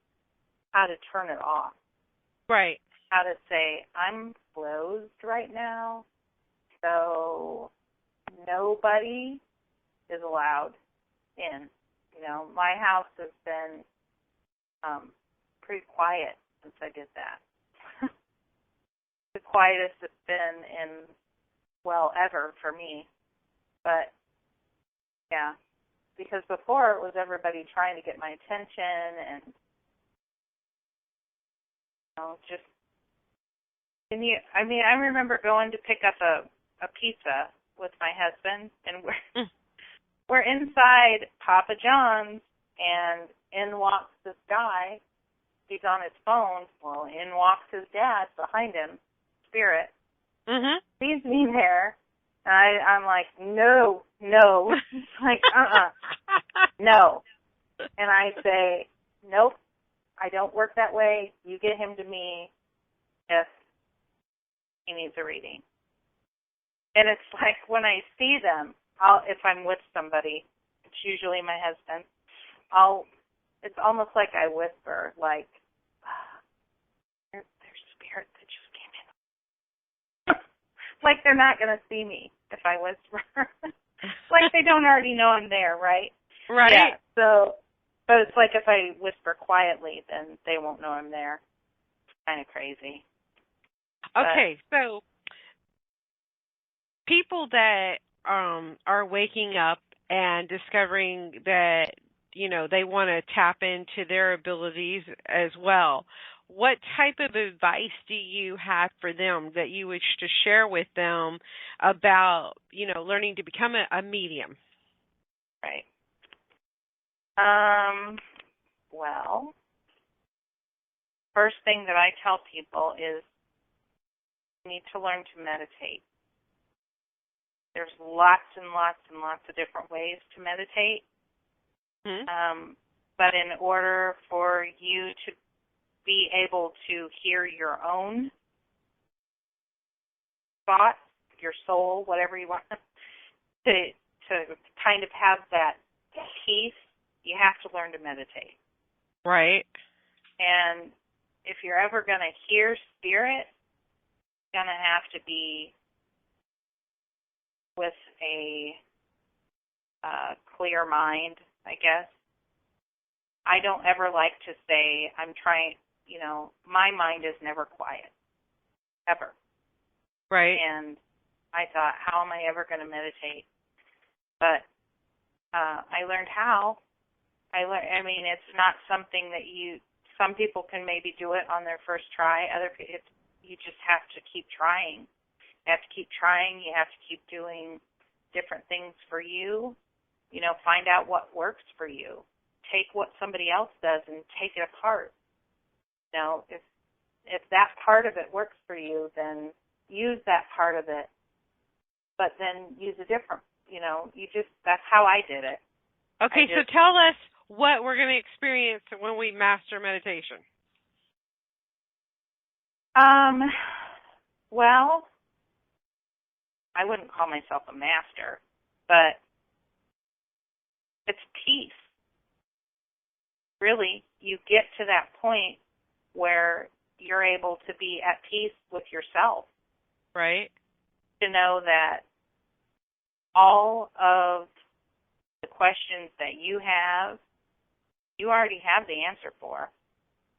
how to turn it off. Right. How to say, I'm closed right now, so nobody is allowed in. My house has been pretty quiet since I did that. The quietest it's been in, ever for me. But, yeah, because before it was everybody trying to get my attention and, I remember going to pick up a pizza with my husband, and we're inside Papa John's, and in walks this guy. He's on his phone. Well, in walks his dad behind him, Spirit. Mm-hmm. Sees me there, and I'm like, no. He's like, no. And I say, nope, I don't work that way. You get him to me if he needs a reading. And it's like when I see them, if I'm with somebody, it's usually my husband, it's almost like I whisper, like, there's spirit that just came in. Like they're not going to see me if I whisper. Like they don't already know I'm there, right? Right. Yeah, but it's like if I whisper quietly, then they won't know I'm there. It's kind of crazy. Okay, so people that are waking up and discovering that, they want to tap into their abilities as well, what type of advice do you have for them that you wish to share with them about, learning to become a medium? Right. Well, first thing that I tell people is you need to learn to meditate. There's lots and lots and lots of different ways to meditate. Mm-hmm. But in order for you to be able to hear your own thoughts, your soul, whatever you want, to kind of have that peace, you have to learn to meditate. Right. And if you're ever going to hear spirit, it's going to have to be with a clear mind, I guess. I don't ever like to say I'm trying, my mind is never quiet, ever. Right. And I thought, how am I ever going to meditate? But I learned how. I mean, it's not something that some people can maybe do it on their first try. You just have to keep trying. You have to keep trying. You have to keep doing different things for you. Find out what works for you. Take what somebody else does and take it apart. If that part of it works for you, then use that part of it. But then use a different, that's how I did it. Okay, so tell us what we're going to experience when we master meditation. Well, I wouldn't call myself a master, but it's peace. Really, you get to that point where you're able to be at peace with yourself. Right. To know that all of the questions that you have, you already have the answer for.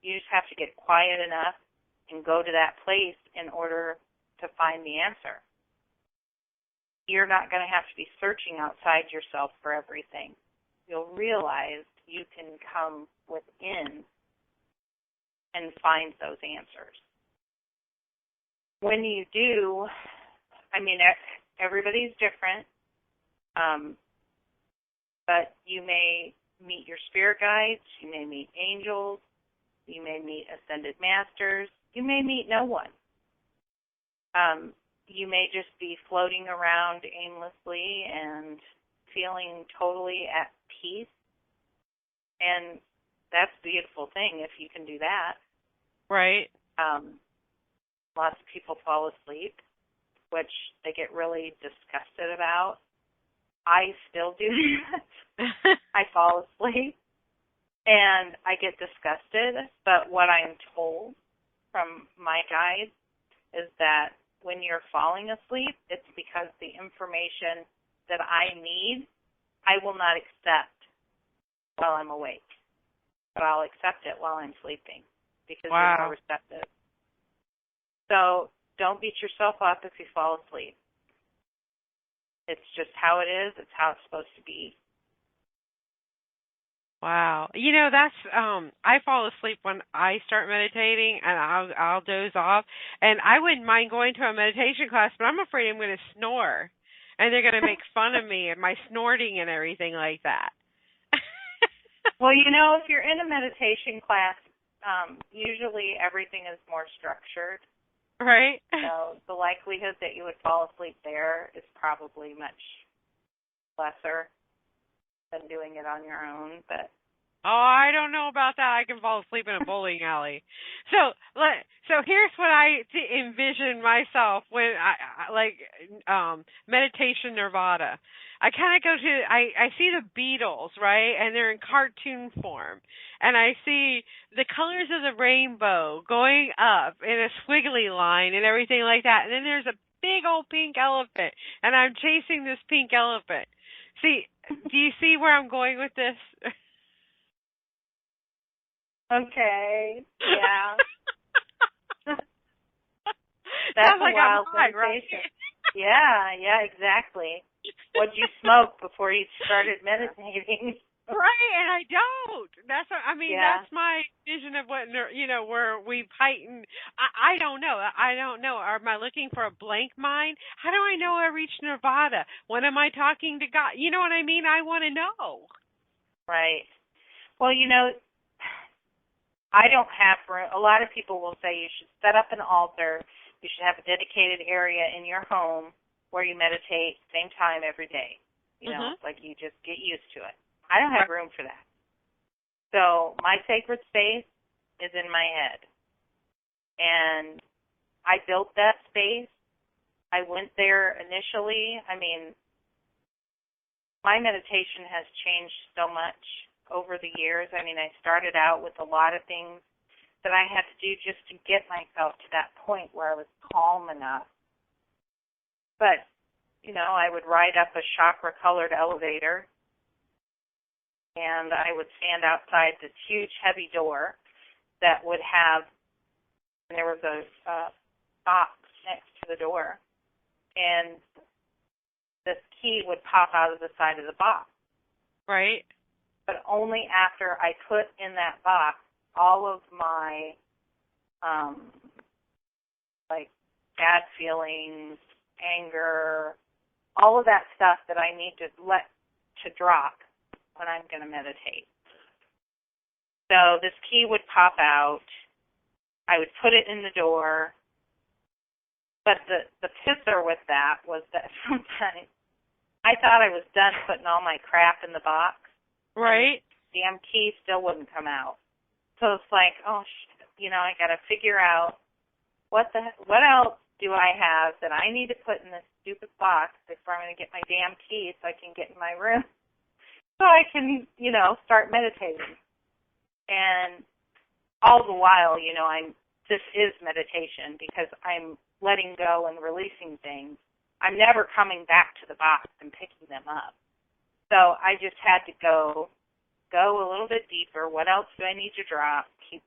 You just have to get quiet enough and go to that place in order to find the answer. You're not going to have to be searching outside yourself for everything. You'll realize you can come within and find those answers. When you do, everybody's different, but you may meet your spirit guides, you may meet angels, you may meet ascended masters, you may meet no one. You may just be floating around aimlessly and feeling totally at peace, and that's a beautiful thing if you can do that. Right. Lots of people fall asleep, which they get really disgusted about. I still do that. I fall asleep, and I get disgusted, but what I'm told from my guides is that when you're falling asleep, it's because the information that I need, I will not accept while I'm awake, but I'll accept it while I'm sleeping because you're more receptive. So don't beat yourself up if you fall asleep. It's just how it is. It's how it's supposed to be. Wow. That's I fall asleep when I start meditating, and I'll doze off. And I wouldn't mind going to a meditation class, but I'm afraid I'm going to snore, and they're going to make fun of me and my snorting and everything like that. Well, if you're in a meditation class, usually everything is more structured. Right. So the likelihood that you would fall asleep there is probably much lesser than doing it on your own. But I don't know about that. I can fall asleep in a bowling alley. So here's what I envision myself when I meditation nirvana. I kind of go to, I see the Beatles, right? And they're in cartoon form. And I see the colors of the rainbow going up in a squiggly line and everything like that. And then there's a big old pink elephant. And I'm chasing this pink elephant. See, do you see where I'm going with this? Okay. Yeah. That's a wild sensation. Right? Yeah, exactly. What'd you smoke before you started meditating? Right, and I don't. That's that's my vision of what where we've heightened. I don't know. Am I looking for a blank mind? How do I know I reached nirvana? When am I talking to God? You know what I mean? I want to know. Right. Well, I don't have room. A lot of people will say you should set up an altar. You should have a dedicated area in your home where you meditate same time every day. Like you just get used to it. I don't have room for that. So my sacred space is in my head. And I built that space. I went there initially. My meditation has changed so much over the years. I started out with a lot of things that I had to do just to get myself to that point where I was calm enough. But, I would ride up a chakra-colored elevator, and I would stand outside this huge, heavy door that would have, and there was a box next to the door, and this key would pop out of the side of the box. Right. But only after I put in that box all of my, like, bad feelings, anger, all of that stuff that I need to let to drop when I'm going to meditate. So this key would pop out. I would put it in the door. But the pisser with that was that sometimes I thought I was done putting all my crap in the box. Right. The damn key still wouldn't come out. So it's like, oh, I got to figure out what else do I have that I need to put in this stupid box before I'm going to get my damn key so I can get in my room so I can, start meditating. And all the while, this is meditation because I'm letting go and releasing things. I'm never coming back to the box and picking them up. So I just had to go a little bit deeper. What else do I need to drop? Keep,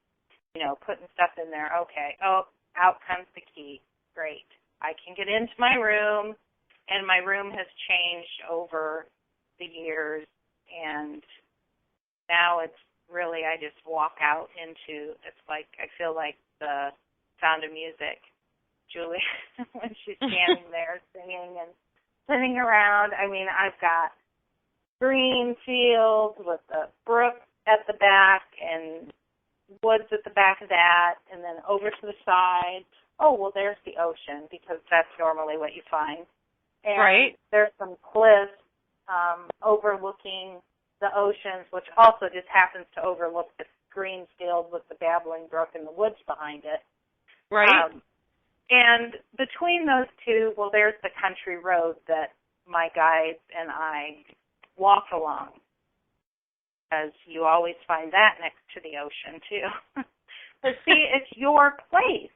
putting stuff in there. Okay. Oh, out comes the key. Great. I can get into my room, and my room has changed over the years, and now it's really, I just walk out into, it's like, I feel like the Sound of Music, Julie, when she's standing there singing and sitting around. I mean, I've got green fields with a brook at the back and woods at the back of that, and then over to the side. Oh, well, there's the ocean because that's normally what you find. And right. There's some cliffs overlooking the oceans, which also just happens to overlook the green field with the babbling brook and the woods behind it. Right. And between those two, well, there's the country road that my guides and I walk along, because you always find that next to the ocean, too. But see, it's your place,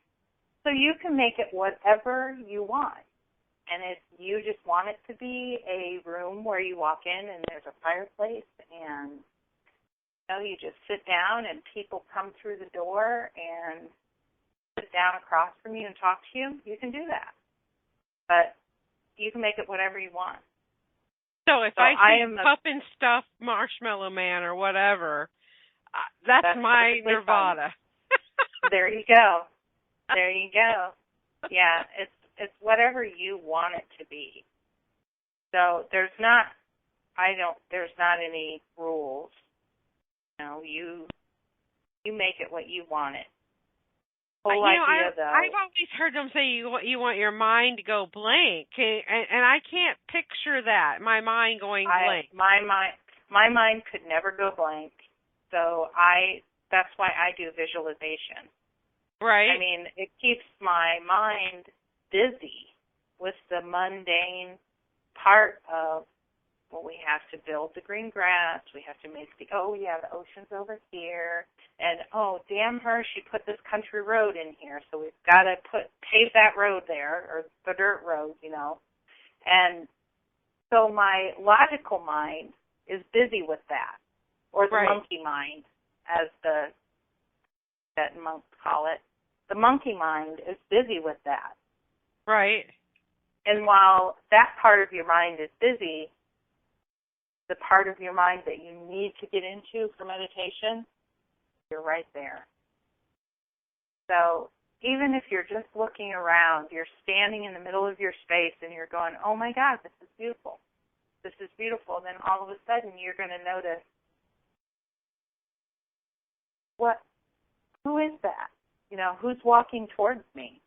so you can make it whatever you want. And if you just want it to be a room where you walk in and there's a fireplace and you just sit down and people come through the door and sit down across from you and talk to you, you can do that. But you can make it whatever you want. So if I see Puff and Stuff Marshmallow Man or whatever, that's my Nirvana. There you go. There you go. Yeah, it's whatever you want it to be. So there's not any rules. You make it what you want it. I've always heard them say you want your mind to go blank, and I can't picture that, my mind going blank. My mind could never go blank, so that's why I do visualization. Right. I mean, it keeps my mind busy with the mundane part of, well, we have to build the green grass, we have to make the ocean's over here, and damn her, she put this country road in here, so we've got to pave that road there, or the dirt road, And so my logical mind is busy with that, or the monkey mind, as the Tibetan monks call it. The monkey mind is busy with that. Right. And while that part of your mind is busy, the part of your mind that you need to get into for meditation, you're right there. So even if you're just looking around, you're standing in the middle of your space and you're going, oh my God, this is beautiful. This is beautiful. Then all of a sudden you're going to notice, who is that? Who's walking towards me?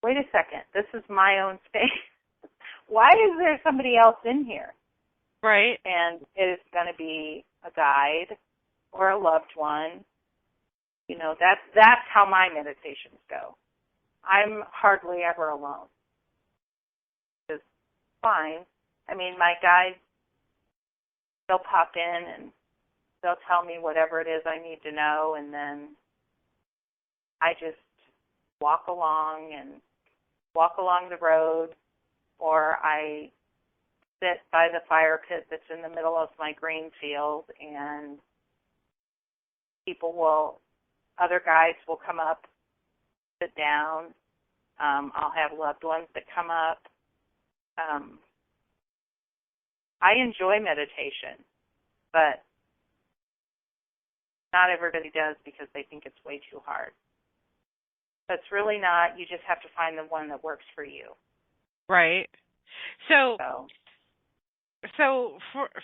Wait a second, this is my own space. Why is there somebody else in here? Right. And it is going to be a guide or a loved one. That's how my meditations go. I'm hardly ever alone. It's fine. I mean, my guides, they'll pop in and they'll tell me whatever it is I need to know, and then I just walk along the road, or I sit by the fire pit that's in the middle of my green field, and other guides will come up, sit down. I'll have loved ones that come up. I enjoy meditation. but not everybody does because they think it's way too hard. But it's really not. You just have to find the one that works for you. Right. So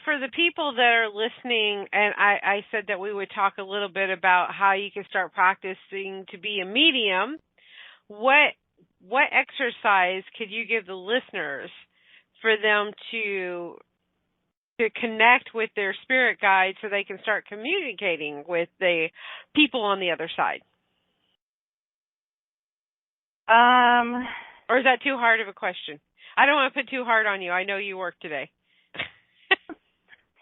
for the people that are listening, and I said that we would talk a little bit about how you can start practicing to be a medium. What exercise could you give the listeners for them to connect with their spirit guide so they can start communicating with the people on the other side? Or is that too hard of a question? I don't want to put too hard on you. I know you work today.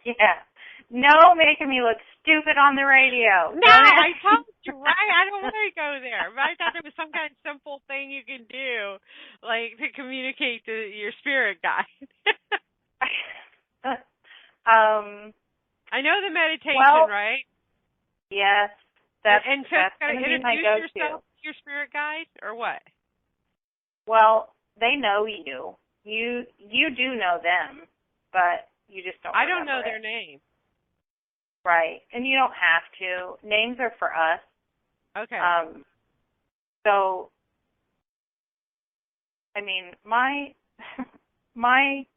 Yeah. No, making me look stupid on the radio. No, I told you, right? I don't want to go there. But I thought there was some kind of simple thing you can do, like to communicate to your spirit guide. I know the meditation, right? Yes. That's going to be my go-to. Yourself to your spirit guide, or what? Well, they know you. You do know them, but you just don't. I don't know it. their name. Right, and you don't have to. Names are for us. Okay. So, I mean, my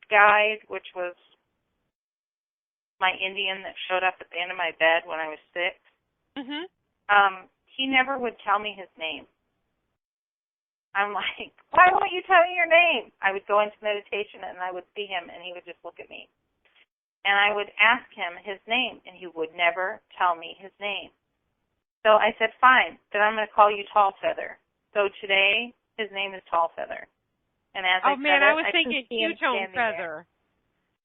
guide, which was my Indian that showed up at the end of my bed when I was 6, he never would tell me his name. I'm like, why won't you tell me your name? I would go into meditation and I would see him and he would just look at me. And I would ask him his name and he would never tell me his name. So I said, fine, then I'm going to call you Tall Feather. So today his name is Tall Feather. And as I was thinking Two-Tone Feather.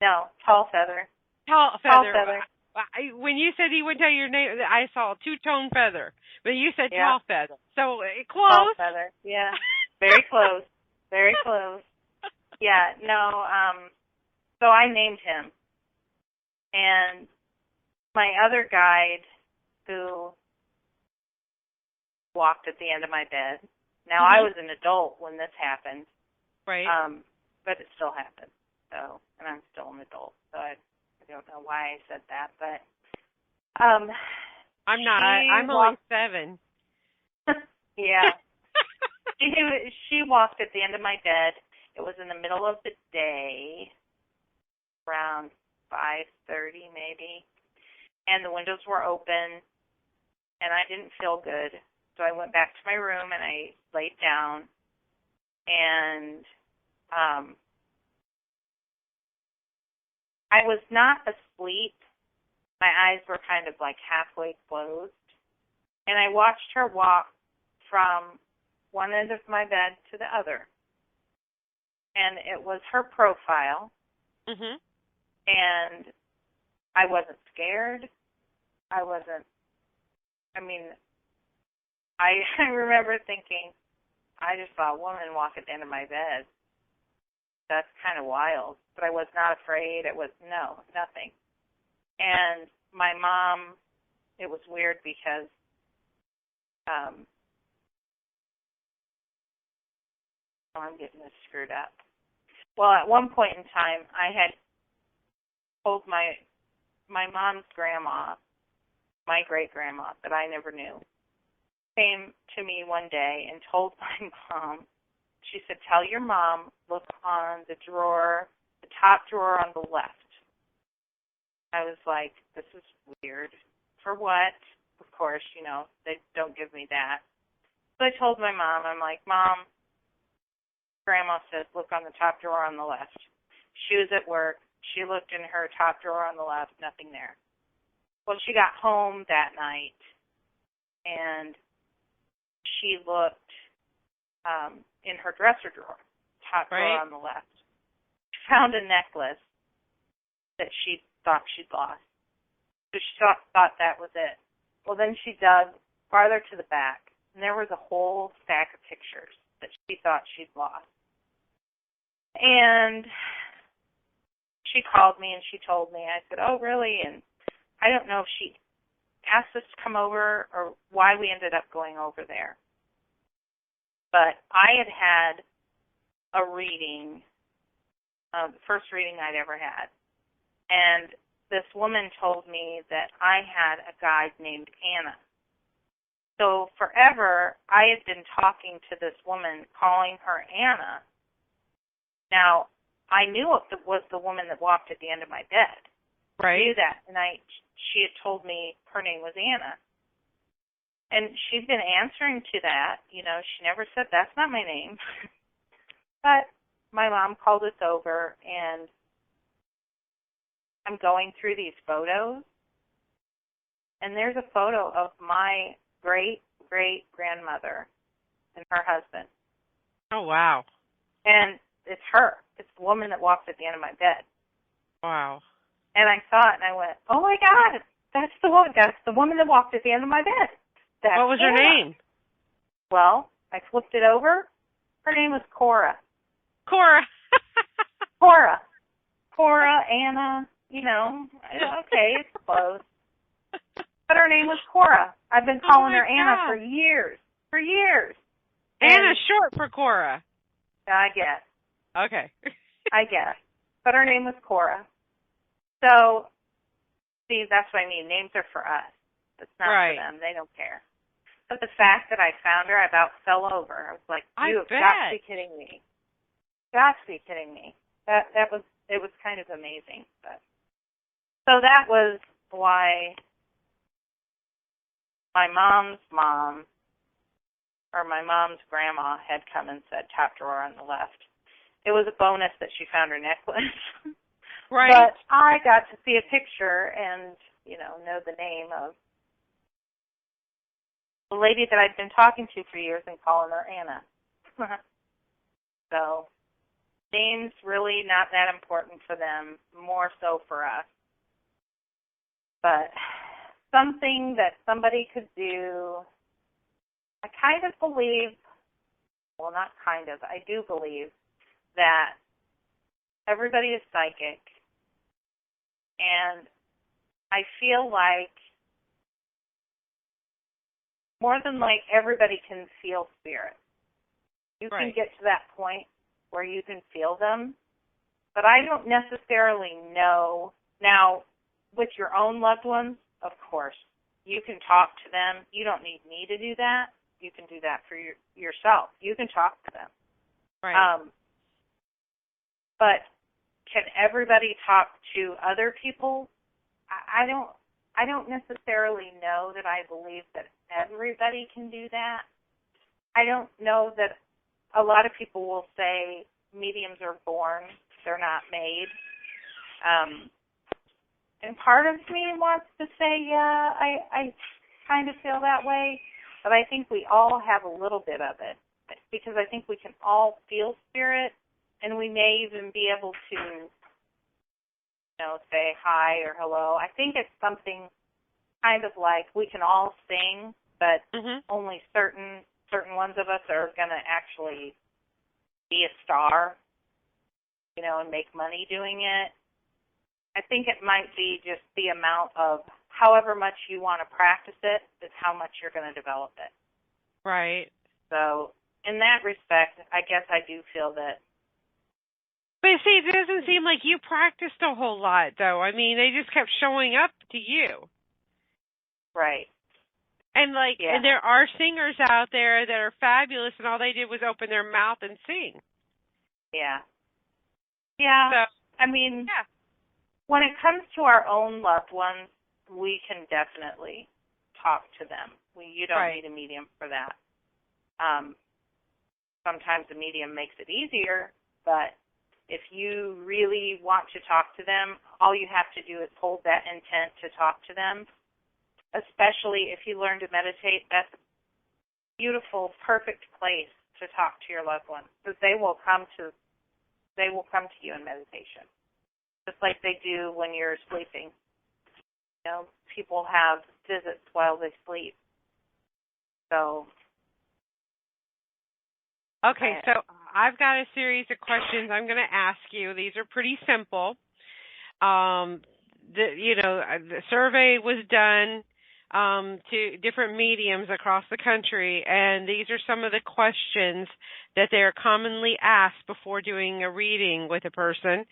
No, Tall Feather. Tall Feather. When you said he would tell your name, I saw Two-Tone Feather. But you said Tall Feather. So close. Tall Feather, yeah. Very close. Very close. Yeah, no, so I named him. And my other guide who walked at the end of my bed. Now, I was an adult when this happened. Right. But it still happened. So, and I'm still an adult. So I don't know why I said that, but I'm not. I'm only 7. Yeah. She walked at the end of my bed. It was in the middle of the day, around 5:30 maybe, and the windows were open, and I didn't feel good. So I went back to my room and I laid down, and I was not asleep. My eyes were kind of like halfway closed, and I watched her walk from one end of my bed to the other. And it was her profile. And I wasn't scared. I remember thinking, I just saw a woman walk at the end of my bed. That's kind of wild. But I was not afraid. It was, nothing. And my mom, it was weird because I'm getting this screwed up. Well, at one point in time, I had told my mom's grandma, my great-grandma, that I never knew, came to me one day and told my mom, she said, tell your mom, look on the drawer, the top drawer on the left. I was like, this is weird. For what? Of course, they don't give me that. So I told my mom, I'm like, Mom, Grandma says, look on the top drawer on the left. She was at work. She looked in her top drawer on the left, nothing there. Well, she got home that night, and she looked in her dresser drawer, top drawer on the left. She found a necklace that she thought she'd lost. So she thought that was it. Well, then she dug farther to the back, and there was a whole stack of pictures that she thought she'd lost. And she called me and she told me. I said, oh, really? And I don't know if she asked us to come over or why we ended up going over there. But I had a reading, the first reading I'd ever had. And this woman told me that I had a guide named Anna. So forever, I had been talking to this woman, calling her Anna. Now, I knew it was the woman that walked at the end of my bed. Right. I knew that, and she had told me her name was Anna. And she'd been answering to that. You know, she never said, that's not my name. But my mom called us over, and I'm going through these photos, and there's a photo of my great-great-grandmother and her husband. Oh, wow. And it's her. It's the woman that walked at the end of my bed. Wow. And I saw it, and I went, oh, my God, that's the woman. That's the woman that walked at the end of my bed. That's what was her name? Well, I flipped it over. Her name was Cora. Cora. Cora, Anna, you know, okay, it's close. But her name was Cora. I've been calling her Anna for years. Anna's short for Cora. I guess. Okay. I guess. But her name was Cora. So, see, that's what I mean. Names are for us. It's not for them. They don't care. But the fact that I found her, I about fell over. I was like, you have got to be kidding me. Got to be kidding me. It was kind of amazing. But so that was why my mom's mom, or my mom's grandma, had come and said top drawer on the left. It was a bonus that she found her necklace. Right. But I got to see a picture and, you know the name of the lady that I'd been talking to for years and calling her Anna. So, names really not that important for them, more so for us. But something that somebody could do, I kind of believe, well, not kind of, I do believe that everybody is psychic. And I feel like more than like everybody can feel spirit. You can get to that point where you can feel them, but I don't necessarily know. Now, with your own loved ones, of course, you can talk to them. You don't need me to do that. You can do that for yourself. You can talk to them. Right. But can everybody talk to other people? I don't necessarily know that I believe that everybody can do that. I don't know that a lot of people will say mediums are born, they're not made. And part of me wants to say, yeah, I kind of feel that way, but I think we all have a little bit of it because I think we can all feel spirit, and we may even be able to, say hi or hello. I think it's something kind of like we can all sing, but only certain ones of us are going to actually be a star, and make money doing it. I think it might be just the amount of however much you want to practice it is how much you're going to develop it. Right. So in that respect, I guess I do feel that. But see, it doesn't seem like you practiced a whole lot, though. I mean, they just kept showing up to you. Right. And and there are singers out there that are fabulous, and all they did was open their mouth and sing. Yeah. Yeah. So, I mean, when it comes to our own loved ones, we can definitely talk to them. You don't need a medium for that. Sometimes a medium makes it easier, but if you really want to talk to them, all you have to do is hold that intent to talk to them. Especially if you learn to meditate, that's a beautiful, perfect place to talk to your loved ones, because they will come to you in meditation, just like they do when you're sleeping. People have visits while they sleep. So. Okay, so I've got a series of questions I'm going to ask you. These are pretty simple. The survey was done to different mediums across the country, and these are some of the questions that they're commonly asked before doing a reading with a person.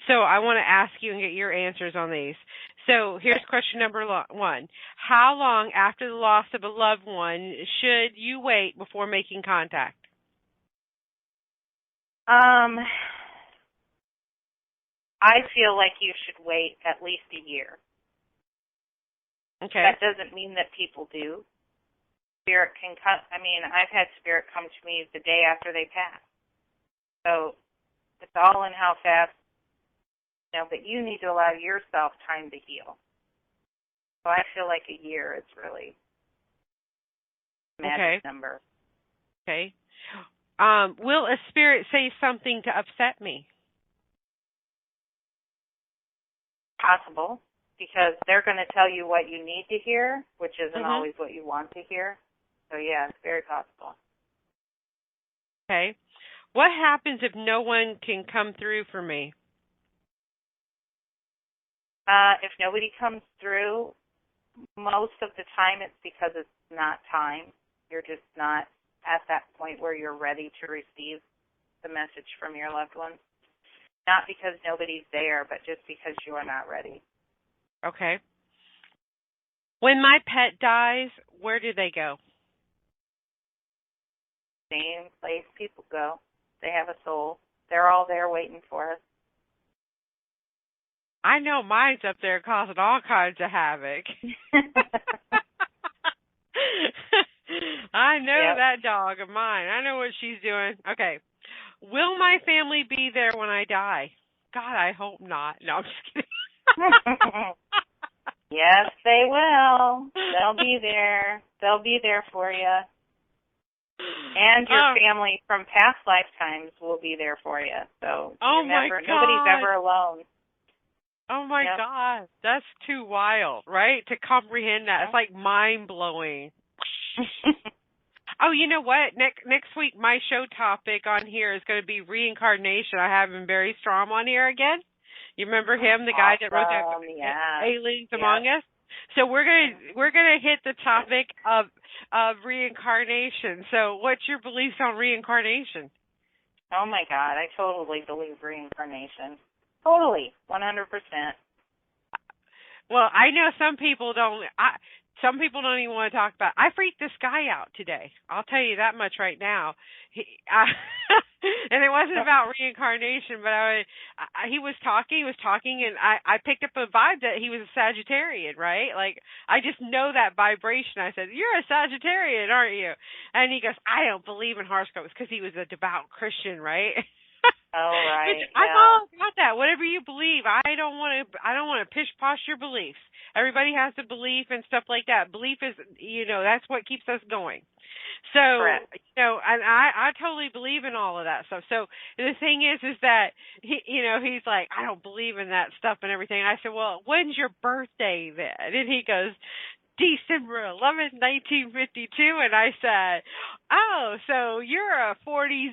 So I want to ask you and get your answers on these. So here's question number one. How long after the loss of a loved one should you wait before making contact? I feel like you should wait at least a year. Okay. That doesn't mean that people do. Spirit can come. I mean, I've had spirit come to me the day after they pass. So it's all in how fast, but you need to allow yourself time to heal. So I feel like a year is really a magic number. Okay. Will a spirit say something to upset me? Possible, because they're going to tell you what you need to hear, which isn't always what you want to hear. So, yeah, it's very possible. Okay. What happens if no one can come through for me? If nobody comes through, most of the time it's because it's not time. You're just not at that point where you're ready to receive the message from your loved ones. Not because nobody's there, but just because you are not ready. Okay. When my pet dies, where do they go? Same place people go. They have a soul. They're all there waiting for us. I know mine's up there causing all kinds of havoc. I know that dog of mine. I know what she's doing. Okay. Will my family be there when I die? God, I hope not. No, I'm just kidding. Yes, they will. They'll be there. They'll be there for you. And your family from past lifetimes will be there for you. So nobody's ever alone. Oh, my God. That's too wild, right? To comprehend that. It's like mind-blowing. Oh, you know what? Next week, my show topic on here is going to be reincarnation. I have Barry Strom on here again. You remember him, the guy that wrote that Aliens Among Us? So we're gonna hit the topic of reincarnation. So what's your beliefs on reincarnation? Oh my God, I totally believe reincarnation. Totally, 100%. Well, I know some people don't. Some people don't even want to talk about it. I freaked this guy out today. I'll tell you that much right now. And it wasn't about reincarnation, but he was talking, and I picked up a vibe that he was a Sagittarian, right? Like, I just know that vibration. I said, "You're a Sagittarian, aren't you?" And he goes, "I don't believe in horoscopes," because he was a devout Christian, right? Oh, right. I'm all about that. Whatever you believe, I don't want to pish posh your beliefs. Everybody has a belief and stuff like that. Belief is, that's what keeps us going. So, correct. And I totally believe in all of that stuff. So the thing is that he's like, "I don't believe in that stuff and everything." I said, "Well, when's your birthday then?" And he goes, "December 11th, 1952. And I said, "Oh, so you're a 40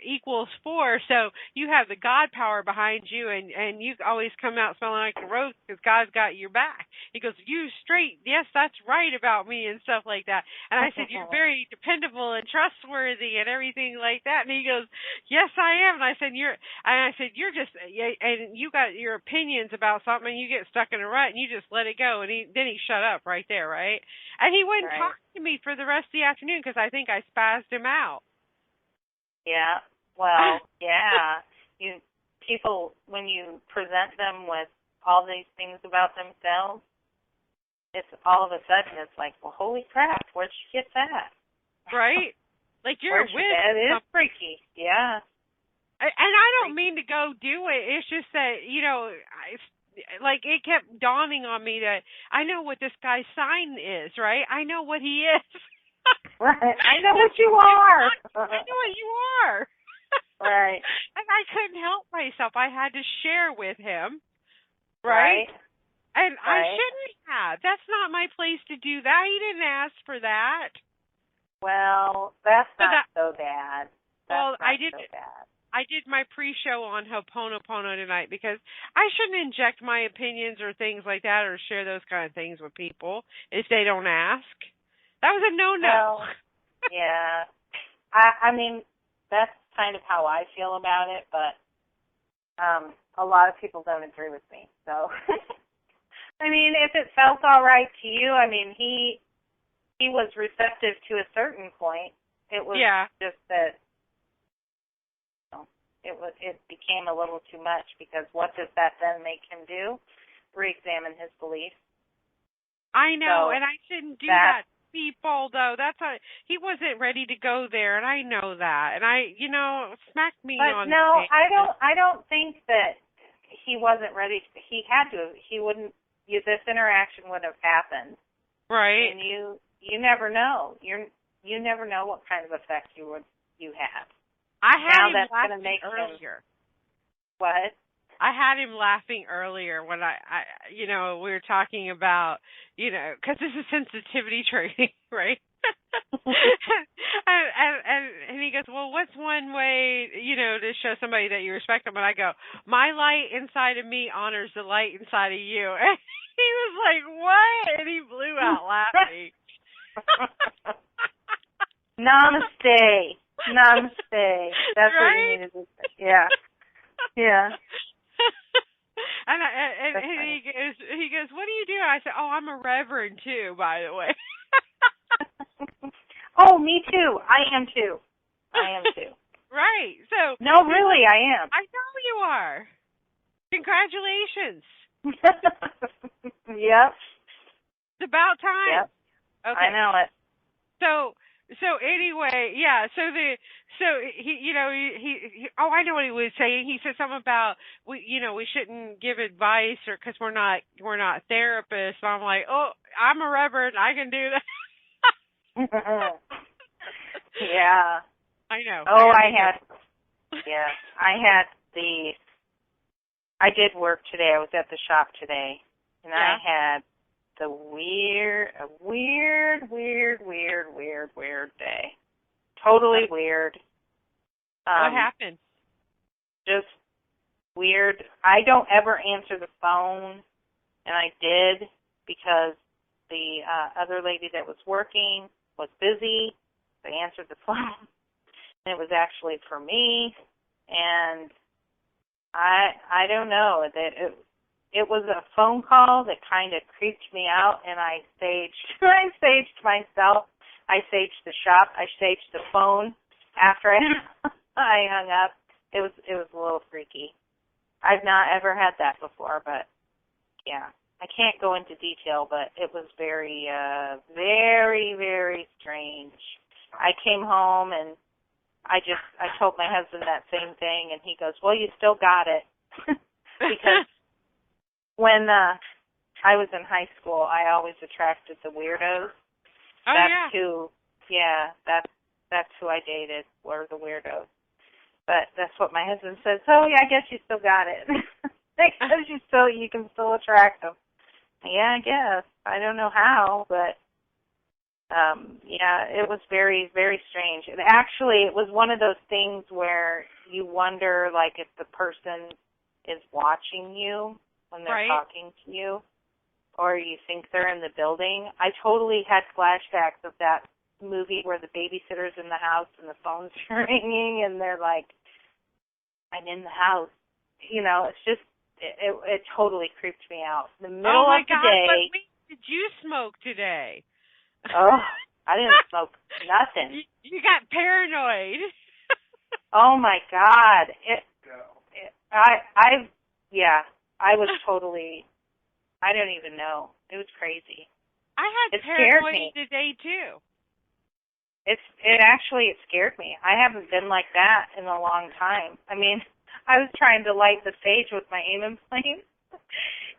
equals 4, so you have the God power behind you, and you always come out smelling like a rose because God's got your back." He goes, "You straight, yes, that's right about me," and stuff like that. And I said, "You're very dependable and trustworthy and everything like that." And he goes, "Yes, I am." And I said, "You're just, and you got your opinions about something, and you get stuck in a rut, and you just let it go." And then he shut up right there, right? And he wouldn't talk to me for the rest of the afternoon because I think I spazzed him out. Yeah. Well, yeah. People, when you present them with all these things about themselves, it's all of a sudden it's like, well, holy crap, where'd you get that? Right? Like, you're a witch. That is freaky. Yeah. And I don't mean to go do it. It's just that, it kept dawning on me that I know what this guy's sign is, right? I know what he is. Right. I know what you are. I know what you are. Right. And I couldn't help myself. I had to share with him. Right? And I shouldn't have. That's not my place to do that. He didn't ask for that. Well, that's not so bad. I did my pre-show on Ho'oponopono tonight because I shouldn't inject my opinions or things like that or share those kind of things with people if they don't ask. That was a no-no. Well, yeah. I mean, that's kind of how I feel about it, but a lot of people don't agree with me. So, I mean, if it felt all right to you, I mean, he was receptive to a certain point. It was just that it became a little too much, because what does that then make him do? Re-examine his beliefs. I know, So and I shouldn't do that to people, though. He wasn't ready to go there, and I know that. And smacked me on the no, face. I don't think that he wasn't ready. He had to. He wouldn't. This interaction would have happened. Right. And you never know. You never know what kind of effect you have. I had him that's laughing make earlier. What? I had him laughing earlier when I we were talking about, because this is sensitivity training, right? and he goes, well, what's one way, to show somebody that you respect them? And I go, my light inside of me honors the light inside of you. And he was like, what? And he blew out laughing. Namaste. Namaste. That's right? what you needed to say. Yeah. Yeah. And he goes, what do you do? I said, oh, I'm a reverend too, by the way. Oh, me too. I am too. Right. So. No, really, I am. I know you are. Congratulations. Yep. It's about time. Yep. Okay. I know it. So anyway, yeah. So he I know what he was saying. He said something about we shouldn't give advice because we're not therapists. So I'm like, oh, I'm a reverend. I can do that. Yeah. I know. Oh, I did work today. I was at the shop today, and I had a weird day. Totally weird. What happened? Just weird. I don't ever answer the phone, and I did because the other lady that was working was busy. I answered the phone, and it was actually for me, and I don't know that it was a phone call that kind of creeped me out, and I saged myself. I saged the shop. I saged the phone after I hung up. It was a little freaky. I've not ever had that before, but yeah. I can't go into detail, but it was very, very, very strange. I came home and I told my husband that same thing, and he goes, well, you still got it. Because when I was in high school, I always attracted the weirdos. Oh, that's who I dated, were the weirdos. But that's what my husband says. So yeah, I guess you still got it. Because you can still attract them. Yeah, I guess. I don't know how, but it was very, very strange. And actually, it was one of those things where you wonder, like, if the person is watching you when they're talking to you, or you think they're in the building. I totally had flashbacks of that movie where the babysitter's in the house and the phone's ringing, and they're like, I'm in the house. It's just, it totally creeped me out. The middle of the day. But wait, did you smoke today? Oh, I didn't smoke nothing. You got paranoid. Oh my God! I was totally. I don't even know. It was crazy. I had paranoid today too. It scared me. I haven't been like that in a long time. I mean, I was trying to light the sage with my aiming flame,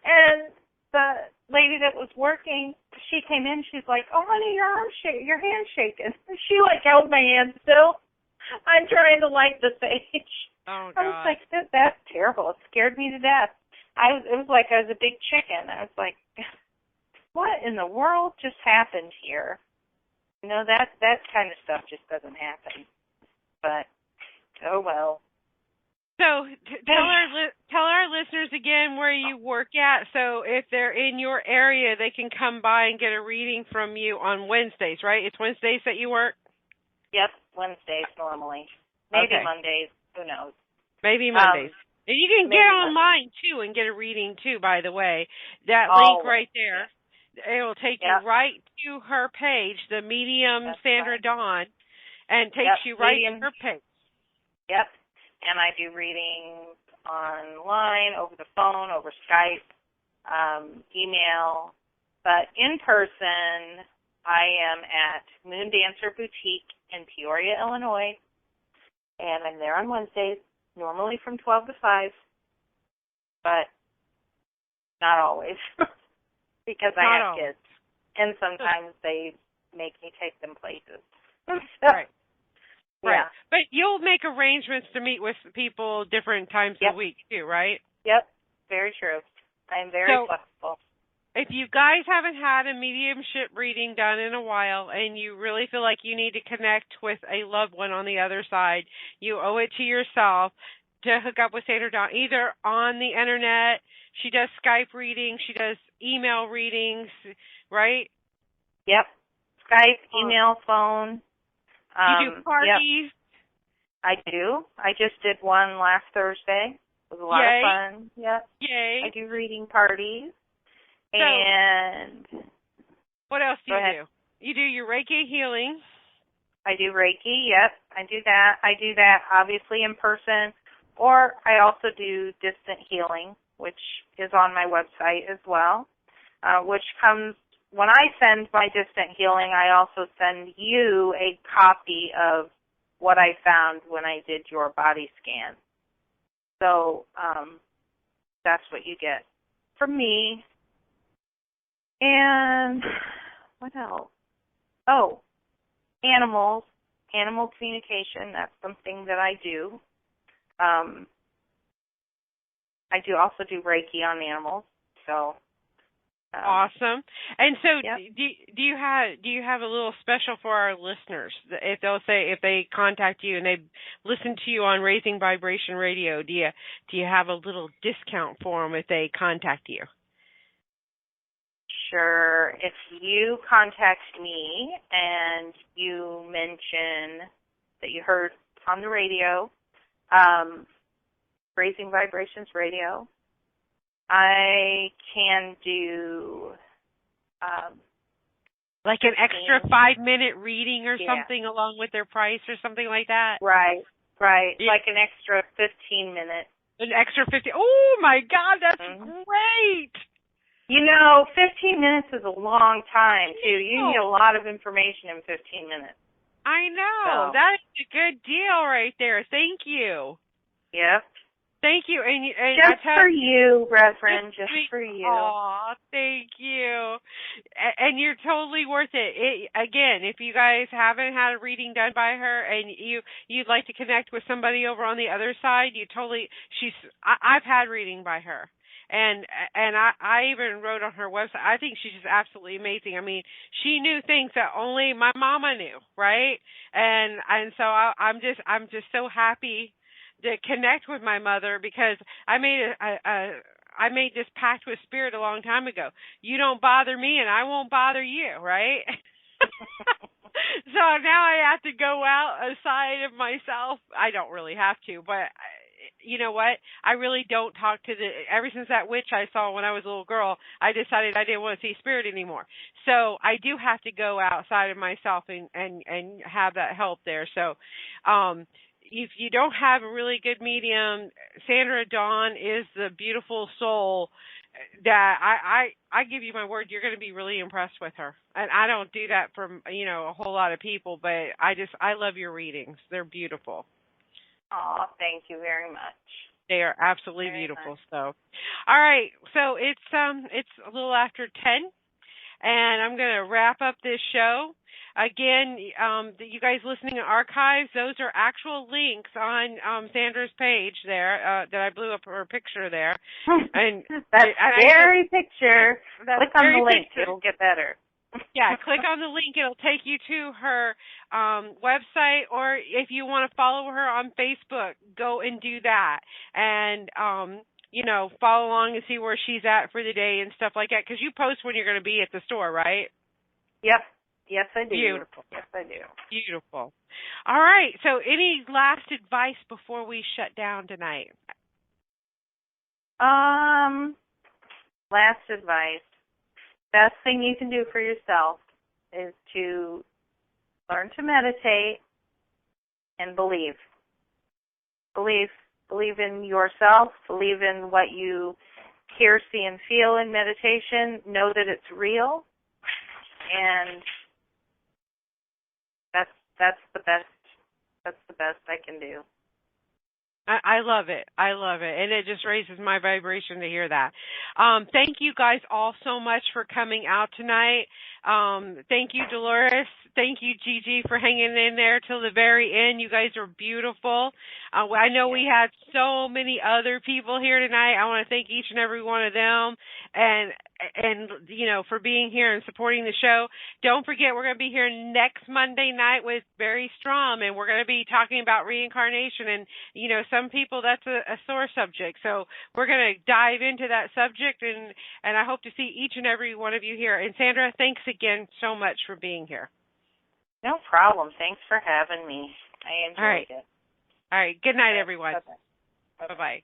and the lady that was working, she came in. She's like, "Oh, honey, your hand's shaking." She held my hand still. I'm trying to light the sage. Oh God! I was like, "That's terrible." It scared me to death. It was like I was a big chicken. I was like, "What in the world just happened here?" That kind of stuff just doesn't happen. But oh well. So tell our listeners again where you work at. So if they're in your area, they can come by and get a reading from you on Wednesdays, right? It's Wednesdays that you work? Yep, Wednesdays normally. Maybe Mondays. Who knows? Maybe Mondays. And you can get online, too, and get a reading, too, by the way. That link right there, it will take you right to her page, the medium-sandra-dawn, and takes you right to her page. Yep. And I do readings online, over the phone, over Skype, email. But in person, I am at Moon Dancer Boutique in Peoria, Illinois. And I'm there on Wednesdays, normally from 12 to 5. But not always, because I have kids. And sometimes they make me take them places. Right. Right. But you'll make arrangements to meet with people different times a week, too, right? Yep. Very true. I'm very flexible. If you guys haven't had a mediumship reading done in a while and you really feel like you need to connect with a loved one on the other side, you owe it to yourself to hook up with Sandra Dawn, either on the internet. She does Skype readings. She does email readings, right? Yep. Skype, email, phone. You do parties? Yep. I do. I just did one last Thursday. It was a lot of fun. Yep. Yay. I do reading parties. So, and what else do you do? You do your Reiki healing. I do Reiki, yep. I do that obviously in person, or I also do distant healing, which is on my website as well, which comes, when I send my distant healing, I also send you a copy of what I found when I did your body scan. So that's what you get from me. And what else? Oh, animal communication. That's something that I do. I do also do Reiki on animals. So awesome. And so, do you have a little special for our listeners? If they contact you and they listen to you on Raising Vibration Radio, do you have a little discount for them if they contact you? Sure. If you contact me and you mention that you heard on the radio, Raising Vibrations Radio, I can do like an extra 5-minute reading or something along with their price or something like that. Right. Yeah. Like an extra 15 minutes. An extra 15. Oh my God, that's great. 15 minutes is a long time, too. You can get a lot of information in 15 minutes. I know. So. That is a good deal right there. Thank you. Yep. Thank you. And just for you, Reverend, just for you. Aw, thank you. And you're totally worth it. Again, if you guys haven't had a reading done by her and you'd like to connect with somebody over on the other side, I've had reading by her. And I even wrote on her website, I think she's just absolutely amazing. I mean, she knew things that only my mama knew, right? And so I'm just so happy to connect with my mother, because I made this pact with Spirit a long time ago. You don't bother me and I won't bother you, right? So now I have to go outside of myself. I don't really have to, but you know what? I really don't talk to ever since that witch I saw when I was a little girl, I decided I didn't want to see Spirit anymore. So I do have to go outside of myself and have that help there. So, if you don't have a really good medium, Sandra Dawn is the beautiful soul that I give you my word, you're going to be really impressed with her. And I don't do that from, a whole lot of people, but I love your readings. They're beautiful. Oh, thank you very much. They are absolutely beautiful. So, all right. So it's a little after 10, and I'm going to wrap up this show. Again, you guys listening to archives, those are actual links on Sandra's page there that I blew up her picture there. And that's very picture. Click on the link. It'll get better. Yeah, click on the link. It'll take you to her website, or if you want to follow her on Facebook, go and do that. And, follow along and see where she's at for the day and stuff like that, because you post when you're going to be at the store, right? Yep. Yes, I do. Beautiful. Yes, I do. Beautiful. All right. So any last advice before we shut down tonight? Last advice. Best thing you can do for yourself is to learn to meditate and believe. Believe in yourself. Believe in what you hear, see, and feel in meditation. Know that it's real. And that's the best. That's the best I can do. I love it. I love it. And it just raises my vibration to hear that. Thank you guys all so much for coming out tonight. Thank you, Dolores. Thank you, Gigi, for hanging in there till the very end. You guys are beautiful. I know we had so many other people here tonight. I want to thank each and every one of them and you know, for being here and supporting the show. Don't forget, we're going to be here next Monday night with Barry Strom, and we're going to be talking about reincarnation. And, you know, some people, that's a sore subject. So we're going to dive into that subject, and I hope to see each and every one of you here. And Sandra, thanks again so much for being here. No problem. Thanks for having me. I enjoyed it. All right. Good night, everyone. Bye-bye. Bye-bye.